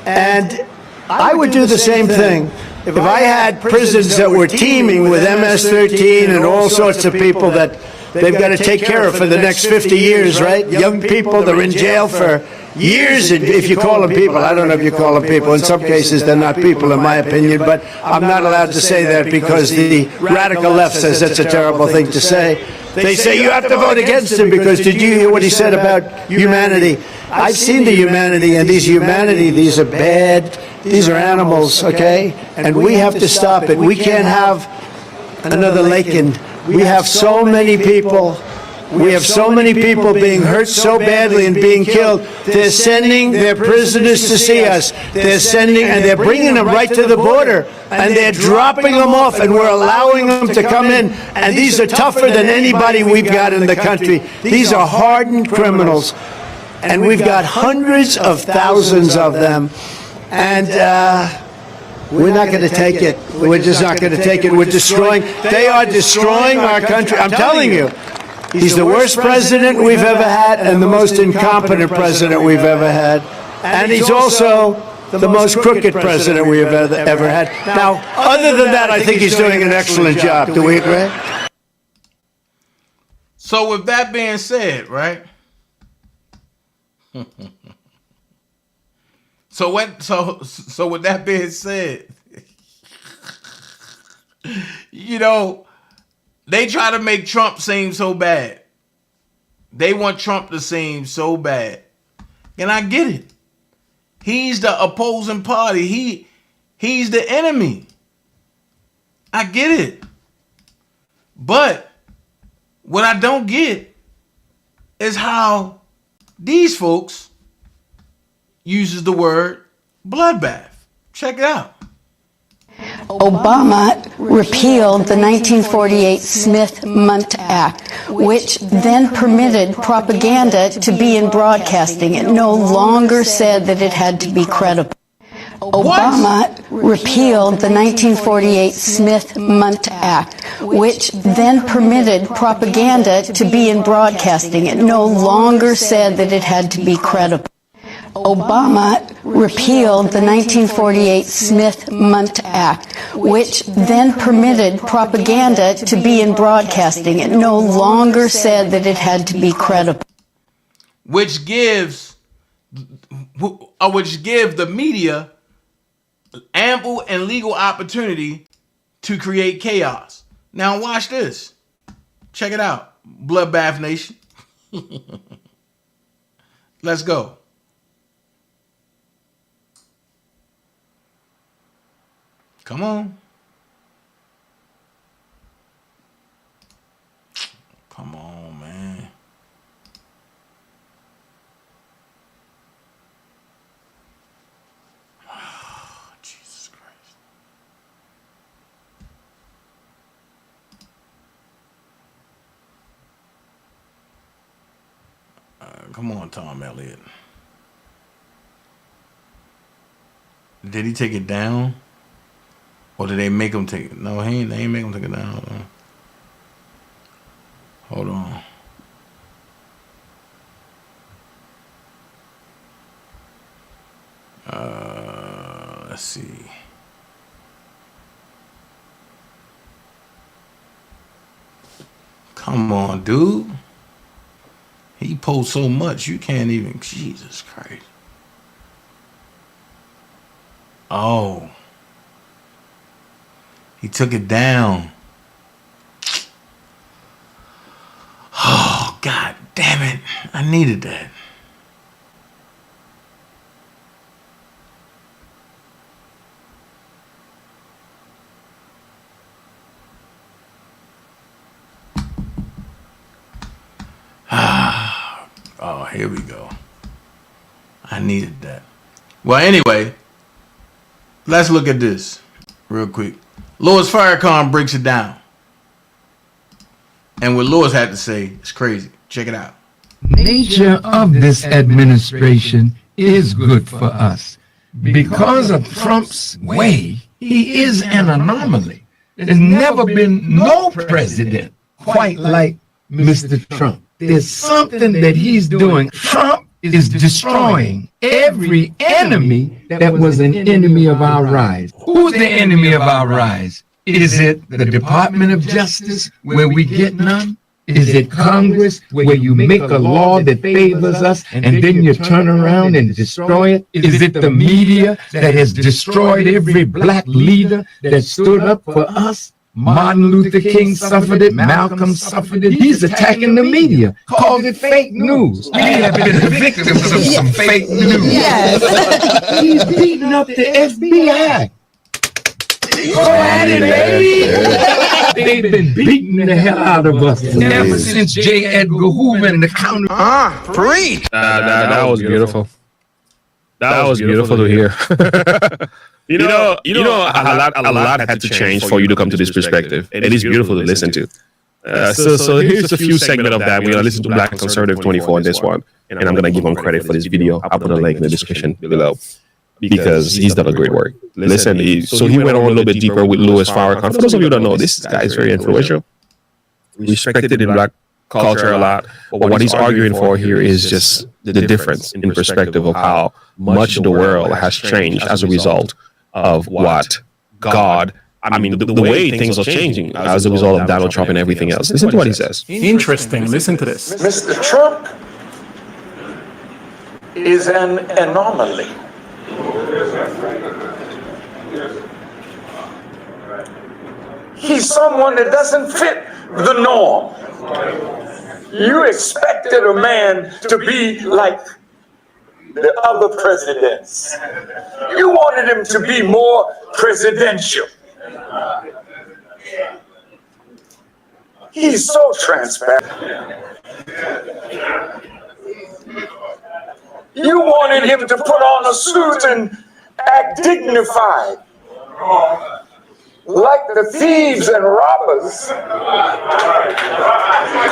And I would do the same thing. If I had prisons that were teeming with MS-13 and all sorts of people that they've got to take care of for the next 50 years, right? Young people, they're in jail for years, if you call them people. I don't know if you call them people. In some cases, they're not people, in my opinion, but I'm not allowed to say that because the radical left says that's a terrible thing to say. They say you have to vote against him because did you hear what he said about humanity? I've seen the humanity, and these are bad, these are animals, okay? And we have to stop it. We can't have another Lakin. We have so many people. We have so many people being hurt so badly and being killed. They're sending their prisoners to see us. They're bringing them right to the border, and they're dropping them off, and we're allowing them to come in. And these are tougher than anybody we've got in the country. These are hardened criminals, and we've got hundreds of thousands of them. And we're not going to take it. We're just not going to take it. They are destroying our country. I'm telling you. He's the worst president we've ever had and the most incompetent president we've ever had. And he's also the most crooked president we have ever had. Now, other than that, I think he's doing an excellent job. Do we agree? So with that being said, right? So with that being said, you know, they try to make Trump seem so bad. They want Trump to seem so bad. And I get it. He's the opposing party. He's the enemy. I get it. But what I don't get is how these folks uses the word bloodbath. Check it out. Obama repealed the 1948 Smith-Mundt Act, which then permitted propaganda to be in broadcasting. It no longer said that it had to be credible. Obama repealed the 1948 Smith-Mundt Act, which then permitted propaganda to be in broadcasting. It no longer said that it had to be credible. Obama repealed the 1948 Smith-Mundt Act, which then permitted propaganda to be in broadcasting. It no longer said that it had to be credible. Which gives the media ample and legal opportunity to create chaos. Now watch this. Check it out. Bloodbath Nation. Let's go. Come on. Come on, man. Oh, Jesus Christ. Come on, Tom Elliott. Did he take it down? Or did they make him take it? No, they ain't make him take it down. Hold on. Let's see. Come on, dude. He posts so much, you can't even, Jesus Christ. Oh. He took it down. Oh, God damn it. I needed that. Oh, here we go. I needed that. Well, anyway, let's look at this real quick. Louis Farrakhan breaks it down. And what Louis had to say is crazy. Check it out. Nature of this administration is good for us. Because of Trump's way, he is an anomaly. There's never been no president quite like Mr. Trump. There's something that he's doing. Trump is destroying every enemy that was an enemy of our rise. Who's the enemy of our rise? Is it the Department of Justice, where we get none? Is it Congress, where you make a law that favors us and then you turn around and destroy it? Is it the media that has destroyed every black leader that stood up for us? Martin Luther King suffered it. Malcolm suffered it. He's attacking the media. Calls it fake news. We have been the victims of some fake news. Yes. He's beating up the FBI. Go at it, baby. They've been beating the hell out of us ever since J. Edgar Hoover and the counter. Preach. That was beautiful. That was beautiful to hear. You know, a lot had to change for you to come to this perspective. It is beautiful to listen to. So here's a few segments of that. We're going to listen to Black Conservative 24 on this one. And I'm going to give him credit for this video. I'll put a link in the description below because he's done a great work. Listen, so he went on a little bit deeper with Louis Farrakhan. For those of you who don't know, this guy is very influential. Respected in Black culture a lot. But what he's arguing for here is just the difference in perspective of how much the world has changed as a result of what God, I mean, the way things are changing as a result of Donald Trump and everything else. Listen to what he says. Interesting. Listen to this. Mr. Trump is an anomaly. He's someone that doesn't fit the norm. You expected a man to be like the other presidents. You wanted him to be more presidential. He's so transparent. You wanted him to put on a suit and act dignified. Like the thieves and robbers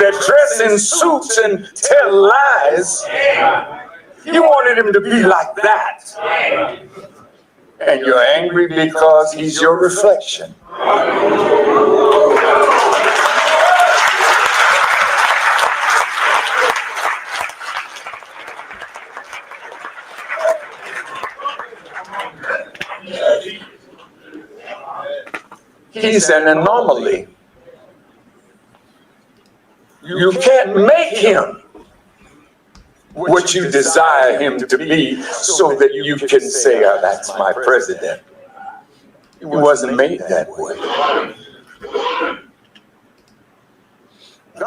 that dress in suits and tell lies. You wanted him to be like that. And you're angry because he's your reflection. He's an anomaly. You can't make him what you desire him to be so that you can say, oh, that's my president. He wasn't made that way.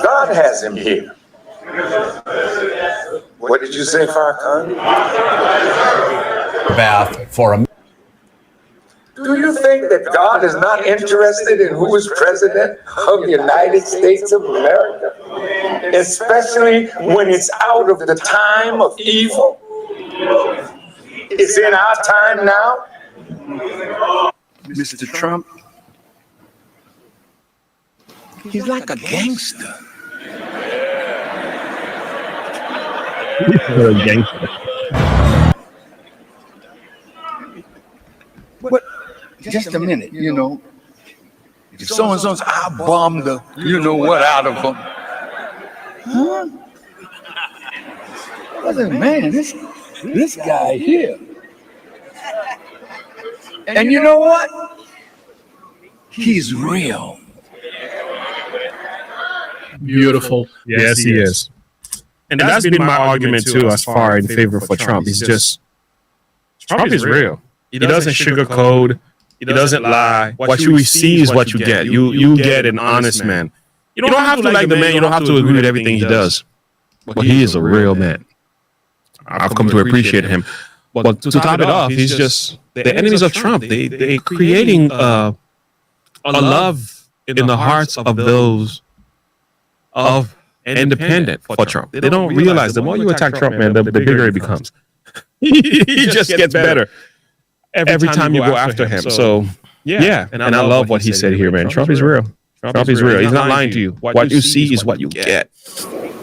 God has him here. What did you say, Farrakhan? Bath for a. Do you think that God is not interested in who is president of the United States of America? Especially when it's out of the time of evil? It's in our time now. Mr. Trump, he's like a gangster. He's a gangster. What? Just a minute, you know. If so-and-so's, I bombed the, you know what, out of them. Huh? I said, man, this guy here. And you know what? He's real. Beautiful. Yes, he is. And that's been my argument too, as far in favor for Trump. He's just, Trump is real. He doesn't sugarcoat. He doesn't lie. What you see is what you get. You get an honest man. You don't have to like the man. You don't have to agree with everything he does. But he is a real man. I've come to appreciate him. But to top it off, he's just the enemies of Trump. They're creating a love in the hearts of those of independent for Trump. They don't realize the more you attack Trump, man, the bigger it becomes. He just gets better every time you go after him. So, yeah. And I love what he said here, man. Trump is real. Trump is real. He's not lying to you. What you see is what you get.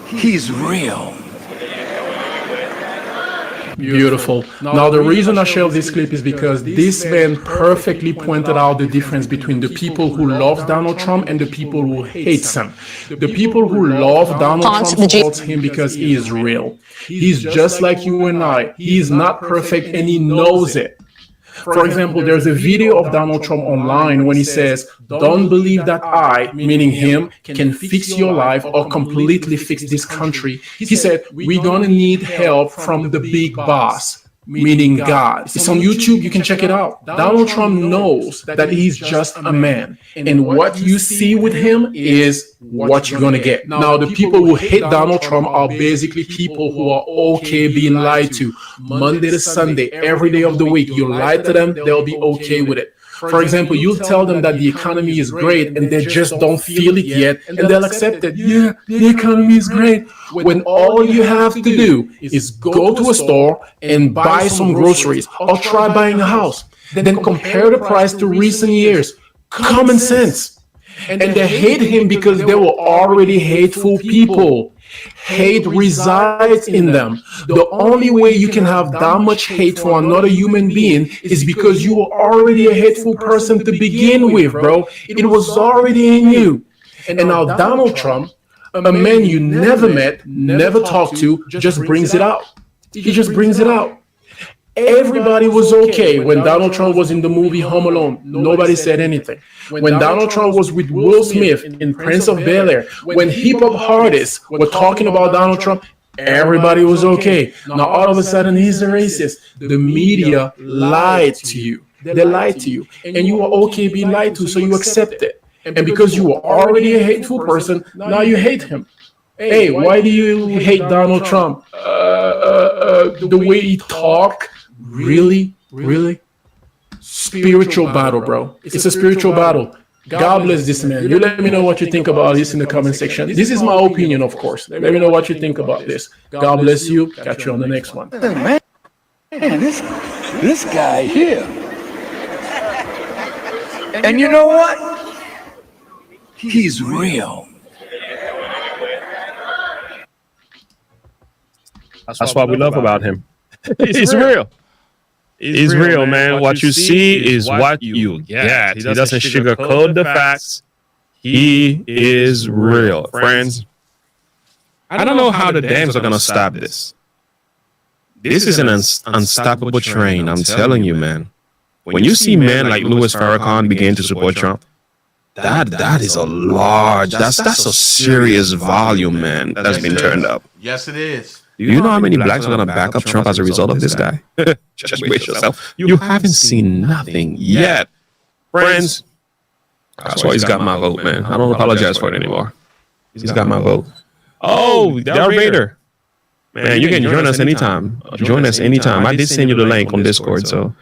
He's real. Beautiful. Now, the reason I share this clip is because this man perfectly pointed out the difference between the people who love Donald Trump and the people who hate him. The people who love Donald Trump support him because he is real. He's just like you and I. He is not perfect and he knows it. For example, there's a video of Donald Trump online when he says, "Don't believe that I," meaning him, "can fix your life or completely fix this country." He said, "We're gonna need help from the big boss," meaning God. It's on YouTube. You can check it out. Donald Trump knows that he's just a man. And what you see with him is what you're going to get. Now, the people who hate Donald Trump are basically people who are okay being lied to. Monday to Sunday, every day of the week, you lie to them, they'll be okay with it. For example, you'll tell them that the economy is great and they just don't feel it yet, and they'll accept it. Yeah, the economy is great. When all you have to do is go to a store and buy some groceries or try buying a house, then compare the price to recent years. Common sense. And they hate him because they were already hateful people. Hate resides in them. The only way you can have that much hate for another human being is because you were already a hateful person to begin with, bro. It was already in you. And now Donald Trump, A man you never met, never talked to, just brings it out. He just brings it out. Everybody was okay when Donald Trump was in the movie Home Alone. Nobody said anything. When Donald Trump was with Will Smith in Prince of Bel-Air, when hip-hop artists were talking about Donald Trump, everybody was okay. Now all of a sudden he's a racist. The media lied to you. They lied to you. And you were okay being lied to, so you accept it. And because you were already a hateful person, now you hate him. Hey, why do you hate Donald Trump? The way he talk? Really? Spiritual battle, bro. It's a spiritual battle. God bless this man. You let me know what you think about this in the comment section. This is my opinion, of course. Let me know what you think about this. God bless you. Catch you on the next one. Man, this guy here. And you know what? He's real. That's what we love about him. He's real. He's real, man. What you see is what you get. He doesn't sugarcoat the facts. He is real. Friends, I don't know how the Dems are going to stop this. This is an unstoppable train, I'm telling you, man. When you see men like Louis Farrakhan begin to support Trump, that is a large, that's a serious volume, man, that's been turned up. Yes, it is. Do you know how many blacks are going to back up Trump as a result of this guy? Just brace yourself. You haven't seen nothing yet. Friends, that's why he's got my vote, man. I don't apologize for it anymore. He's got my vote. Oh, Darth Vader. Man, you can join us anytime. Join us anytime. I did send you the link on Discord, so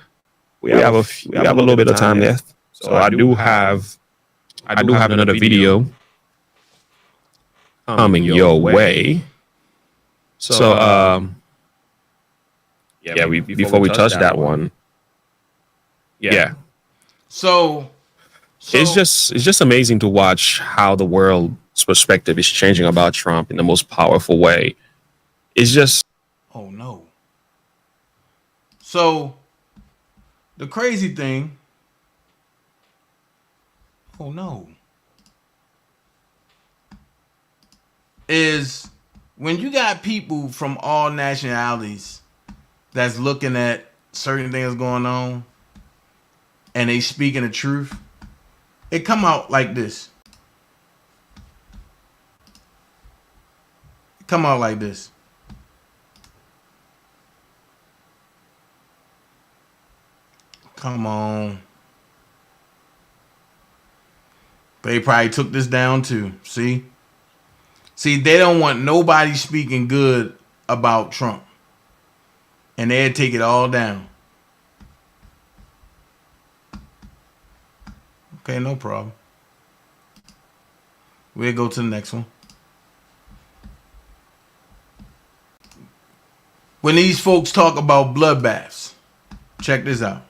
we have a little bit of time left. So I do have another video coming your way. So, before we touch that one, So it's just amazing to watch how the world's perspective is changing about Trump in the most powerful way. It's just, oh no. So the crazy thing, oh no, is when you got people from all nationalities that's looking at certain things going on and they speaking the truth, it come out like this. It come out like this. Come on. They probably took this down too. See, they don't want nobody speaking good about Trump. And they'd take it all down. Okay, no problem. We'll go to the next one. When these folks talk about bloodbaths, check this out.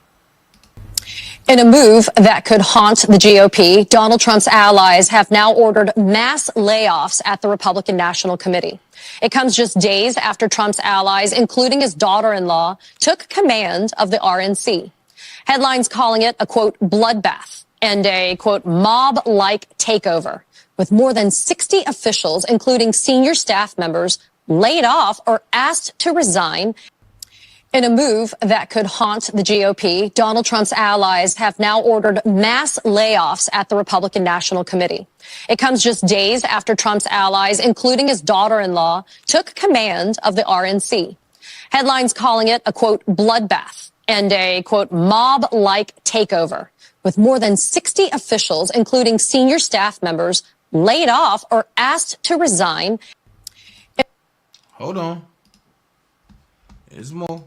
In a move that could haunt the GOP, Donald Trump's allies have now ordered mass layoffs at the Republican National Committee. It comes just days after Trump's allies, including his daughter-in-law, took command of the RNC. Headlines calling it a, quote, bloodbath and a, quote, mob-like takeover, with more than 60 officials, including senior staff members, laid off or asked to resign. In a move that could haunt the GOP, Donald Trump's allies have now ordered mass layoffs at the Republican National Committee. It comes just days after Trump's allies, including his daughter-in-law, took command of the RNC. Headlines calling it a, quote, bloodbath and a, quote, mob-like takeover, with more than 60 officials, including senior staff members, laid off or asked to resign. Hold on. There's more.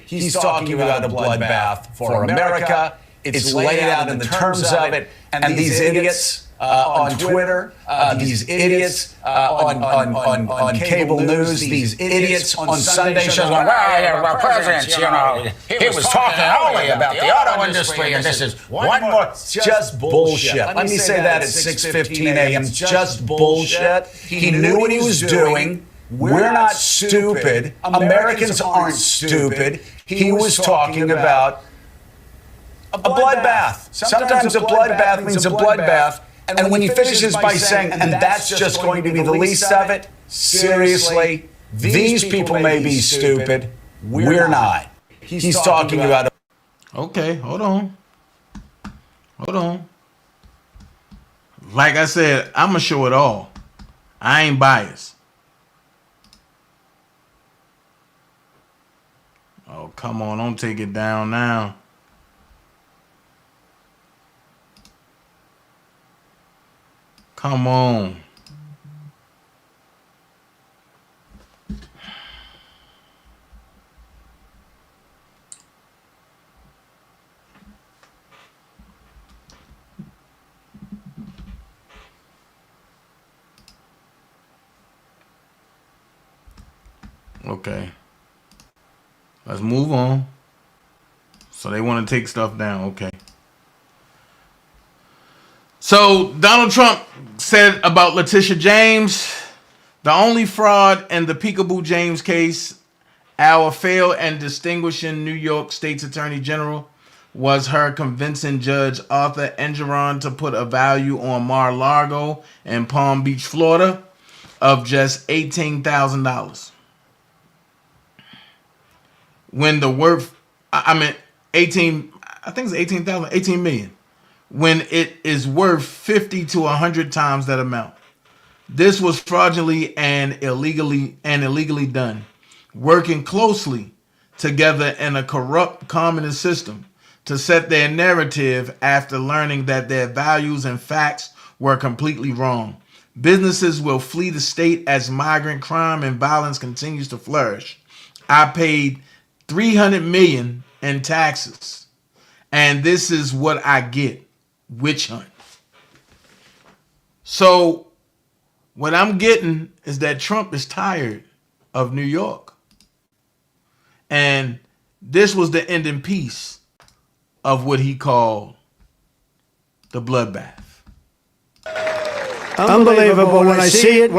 He's talking about a bloodbath for America. It's laid out in the terms of it. And these idiots on Twitter, these idiots on cable news, these idiots on Sunday shows. Well, President, you know, he was talking only about the auto industry, and this is one more. Just bullshit. Let me say that at 6:15 a.m. Just bullshit. He knew what he was doing. We're not stupid. Americans aren't stupid. He was talking about a bloodbath. Sometimes a bloodbath means a bloodbath. And when he finishes by saying, and that's just going to be the least of it, seriously, these people may be stupid. We're not. He's talking about. Okay, hold on. Hold on. Like I said, I'm going to show it all. I ain't biased. Oh, come on. Don't take it down now. Come on. Okay. Let's move on. So they want to take stuff down. Okay. So Donald Trump said about Letitia James, the only fraud in the Peekaboo James case, our failed and distinguishing New York State's Attorney General, was her convincing Judge Arthur Engeron to put a value on Mar-a-Lago in Palm Beach, Florida, of just $18,000. When the worth, I mean, 18 million. When it is worth 50 to 100 times that amount. This was fraudulently and illegally done, working closely together in a corrupt communist system to set their narrative after learning that their values and facts were completely wrong. Businesses will flee the state as migrant crime and violence continues to flourish. I paid $300 million in taxes, and this is what I get. Witch hunt. So what I'm getting is that Trump is tired of New York. And this was the ending piece of what he called the bloodbath. Unbelievable when I see it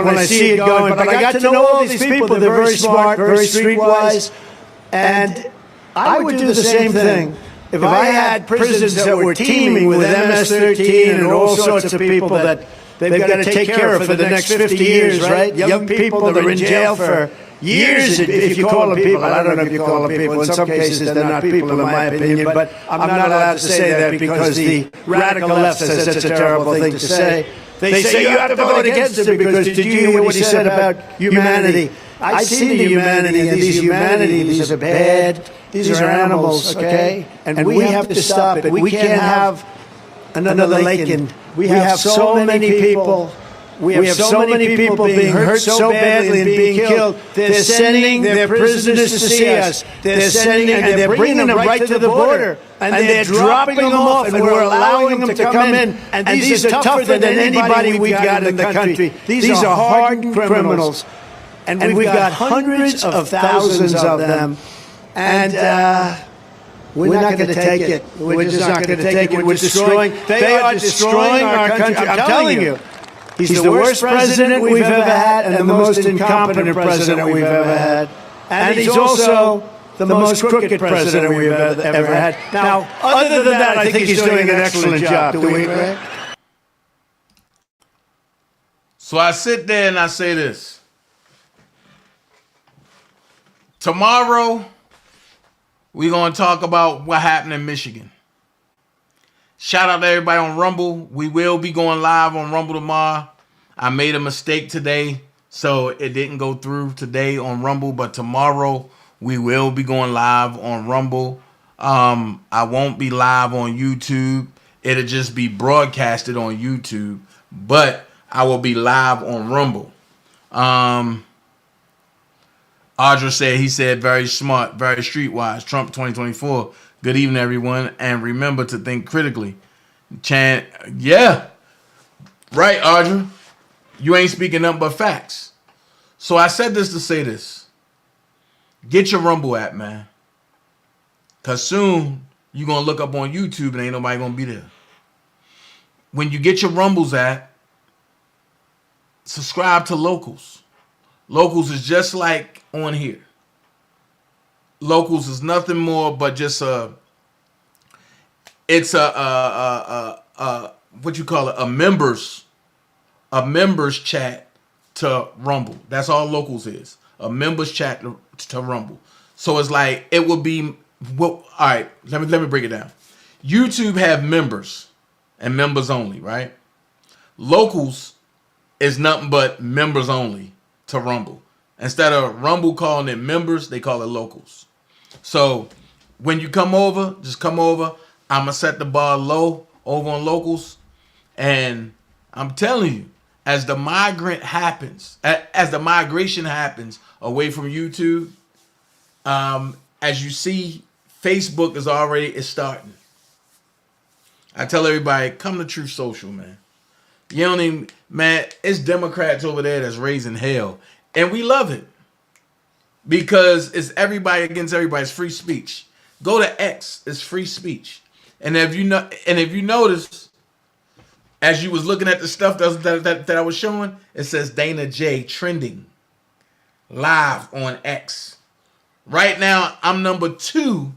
going. But I got to know all these people. They're very smart, very streetwise. And I would do the same thing. If I had prisons that were teeming with MS-13 and all sorts of people that they've got to take care of for the next 50 years, right? Young people that are in jail for years, if you call them people. I don't know if you call them people. In some cases, they're not people, in my opinion. But I'm not allowed to say that because the radical left says it's a terrible thing to say. They say you have to vote against it because did you hear what he said about humanity? I see the humanity, and these are bad. These are animals, okay? And we have to stop it. We can't have another Lincoln. We have so many people. We have so many people being hurt so badly and being killed. They're sending their prisoners to see us. They're bringing them right to the border. And they're dropping them off, and we're allowing them to come in. And these are tougher than anybody we've got in the country. These are hardened criminals. And we've got hundreds of thousands of them. And we're not going to take it. We're just not going to take it. They are destroying our country. I'm telling you. He's the worst president we've ever had and the most incompetent president we've ever had. And he's also the most crooked president we've ever had. Now, other than that, I think he's doing an excellent job. Do we agree? So I sit there and I say this. Tomorrow, we're going to talk about what happened in Michigan. Shout out to everybody on Rumble. We will be going live on Rumble tomorrow. I made a mistake today, so it didn't go through today on Rumble, but tomorrow we will be going live on Rumble. I won't be live on YouTube. It'll just be broadcasted on YouTube, but I will be live on Rumble. Audra said, he said, very smart, very streetwise. Trump 2024. Good evening, everyone. And remember to think critically. Chan, yeah. Right, Audra. You ain't speaking nothing but facts. So I said this to say this. Get your Rumble app, man. Because soon you're going to look up on YouTube and ain't nobody going to be there. When you get your Rumbles app, subscribe to Locals. Locals is just like on here. Locals is nothing more but just It's a what you call it, a members chat to Rumble. That's all Locals is. A members chat to Rumble. So it's like it would be all right, let me break it down. YouTube have members and members only, right? Locals is nothing but members only to Rumble. Instead of Rumble calling it members, they call it Locals. So when you come over, just come over. I'm gonna set the bar low over on Locals, and I'm telling you, as the migration happens away from YouTube, as you see, Facebook is starting. I tell everybody, come to Truth Social, man. You don't even, man, it's Democrats over there that's raising hell. And we love it. Because it's everybody against everybody's free speech. Go to X, it's free speech. And if you notice, as you was looking at the stuff that I was showing, it says DanaJay trending live on X. Right now, I'm number 2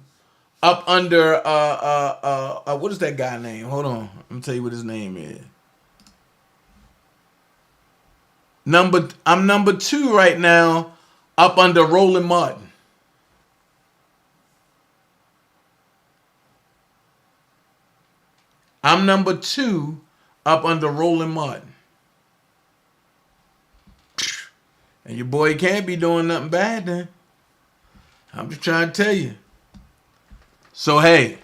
up under what is that guy name? Hold on. Let me tell you what his name is. I'm number 2 right now up under Roland Martin. I'm number 2 up under Roland Martin. And your boy can't be doing nothing bad then. I'm just trying to tell you. So, hey,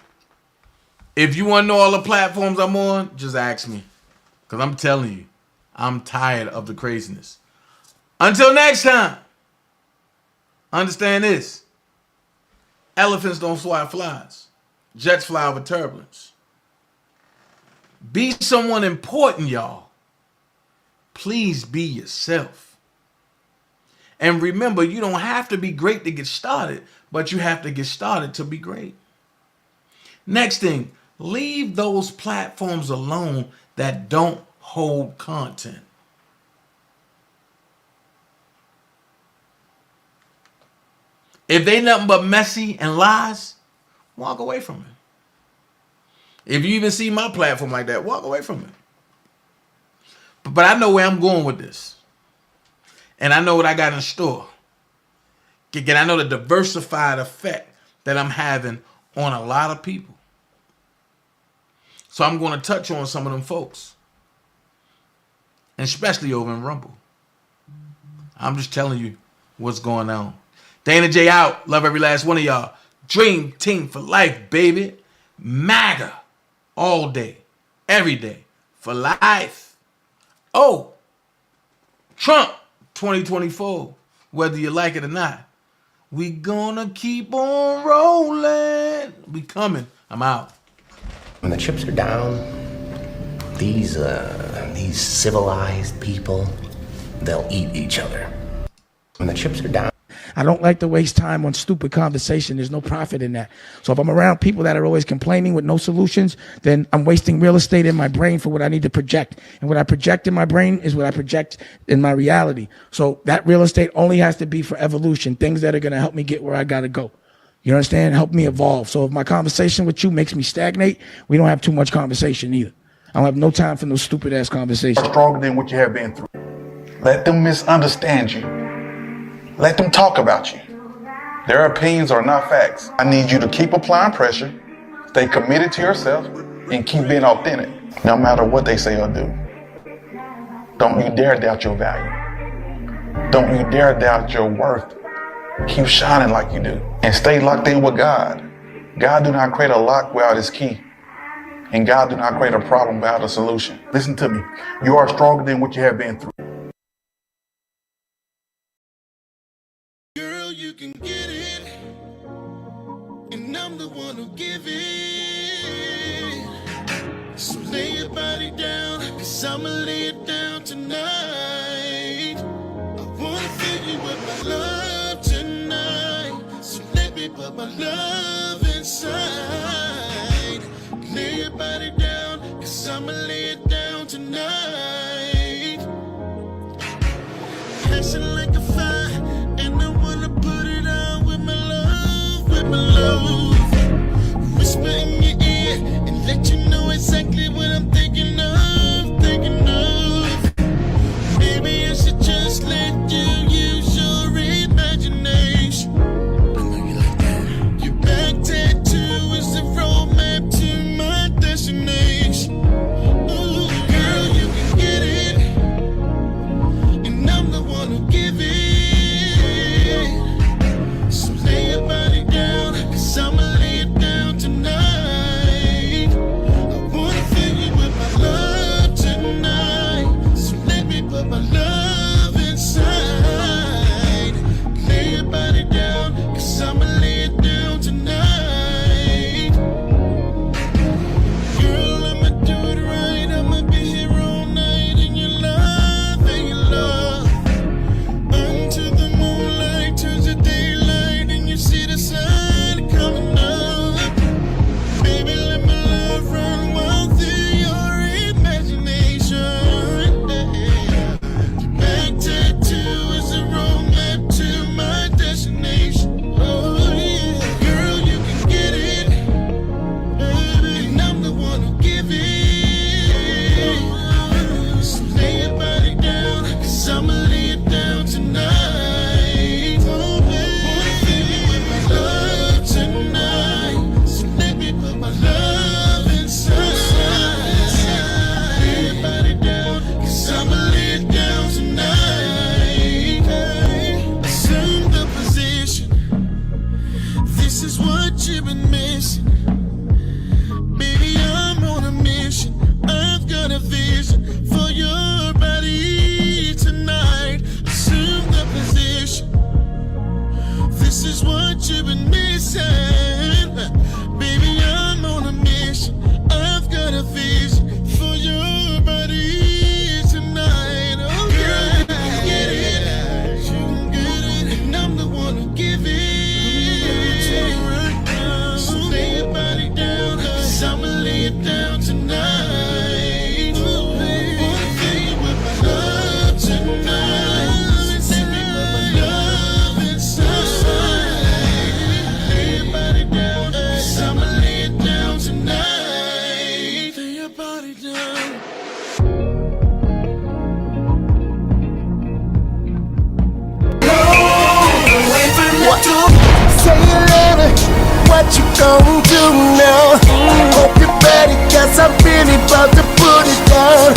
if you want to know all the platforms I'm on, just ask me. Because I'm telling you, I'm tired of the craziness. Until next time, understand this. Elephants don't fly flies. Jets fly over turbulence. Be someone important, y'all. Please be yourself. And remember, you don't have to be great to get started, but you have to get started to be great. Next thing, leave those platforms alone that don't hold content. If they nothing but messy and lies, walk away from it. If you even see my platform like that, walk away from it. But I know where I'm going with this. And I know what I got in store. Again, I know the diversified effect that I'm having on a lot of people. So I'm going to touch on some of them folks. And especially over in Rumble. I'm just telling you what's going on. DanaJay out. Love every last one of y'all. Dream team for life, baby. MAGA. All day. Every day. For life. Oh. Trump 2024. Whether you like it or not. We gonna keep on rolling. We coming. I'm out. When the chips are down, these civilized people, they'll eat each other. When the chips are down. I don't like to waste time on stupid conversation. There's no profit in that. So if I'm around people that are always complaining with no solutions, then I'm wasting real estate in my brain for what I need to project. And what I project in my brain is what I project in my reality. So that real estate only has to be for evolution, things that are going to help me get where I got to go. You understand? Help me evolve. So if my conversation with you makes me stagnate, we don't have too much conversation either. I don't have no time for no stupid ass conversation. Stronger than what you have been through. Let them misunderstand you. Let them talk about you. Their opinions are not facts. I need you to keep applying pressure, stay committed to yourself, and keep being authentic, no matter what they say or do. Don't you dare doubt your value. Don't you dare doubt your worth. Keep shining like you do. And stay locked in with God. God do not create a lock without his key. And God do not create a problem without a solution. Listen to me. You are stronger than what you have been through. You can get it, and I'm the one who give it. So lay your body down, 'cause I'ma lay it down tonight. I wanna fill you with my love tonight. So let me put my love inside. Lay your body down, 'cause I'ma lay it down tonight. Passion like a fire, and I wanna put it out with my love, with my love. Whisper in your ear, and let you know exactly what I'm thinking of, thinking of. Maybe I should just let you use your imagination. I know you like that. Your back tattoo is the roadmap to my destination. Ooh, girl, you can get it, and I'm the one who give it. So lay your body down, 'cause I'ma lay it down tonight. I wanna fill you with my love tonight. So let me put my love inside. Lay your body down, 'cause I'ma lay it down tonight. Girl, I'ma do it right, I'ma be here all night in your love, in your love. Until the moonlight turns to daylight and you see the sun coming up. Baby, let my love run wild through your imagination. Your back tattoo is a roadmap to my destination. Oh yeah, girl, you can get it, baby, and I'm the one who give it. So lay your body down, 'cause I'ma lay it down tonight. Oh baby, wanna fill you with my love tonight. So let me put my love inside. Lay your body down, 'cause I'ma lay it down tonight. Assume the position, this is what you've been missing. Baby, I'm on a mission, I've got a vision for your body tonight. Assume the position, this is what you've been missing. Baby, I'm on a mission, I've got a vision for your body tonight. Oh girl, you can get it, you can get it, and I'm the one who give it. So lay your body down, 'cause I'ma lay it down tonight. Wanna fill you with my love tonight. Let me put my love inside. Lay your body down, 'cause I'ma lay it down tonight. Lay your body down. Say you love it, what you gon' do now? Hope you're ready, 'cause I'm really about to put it down.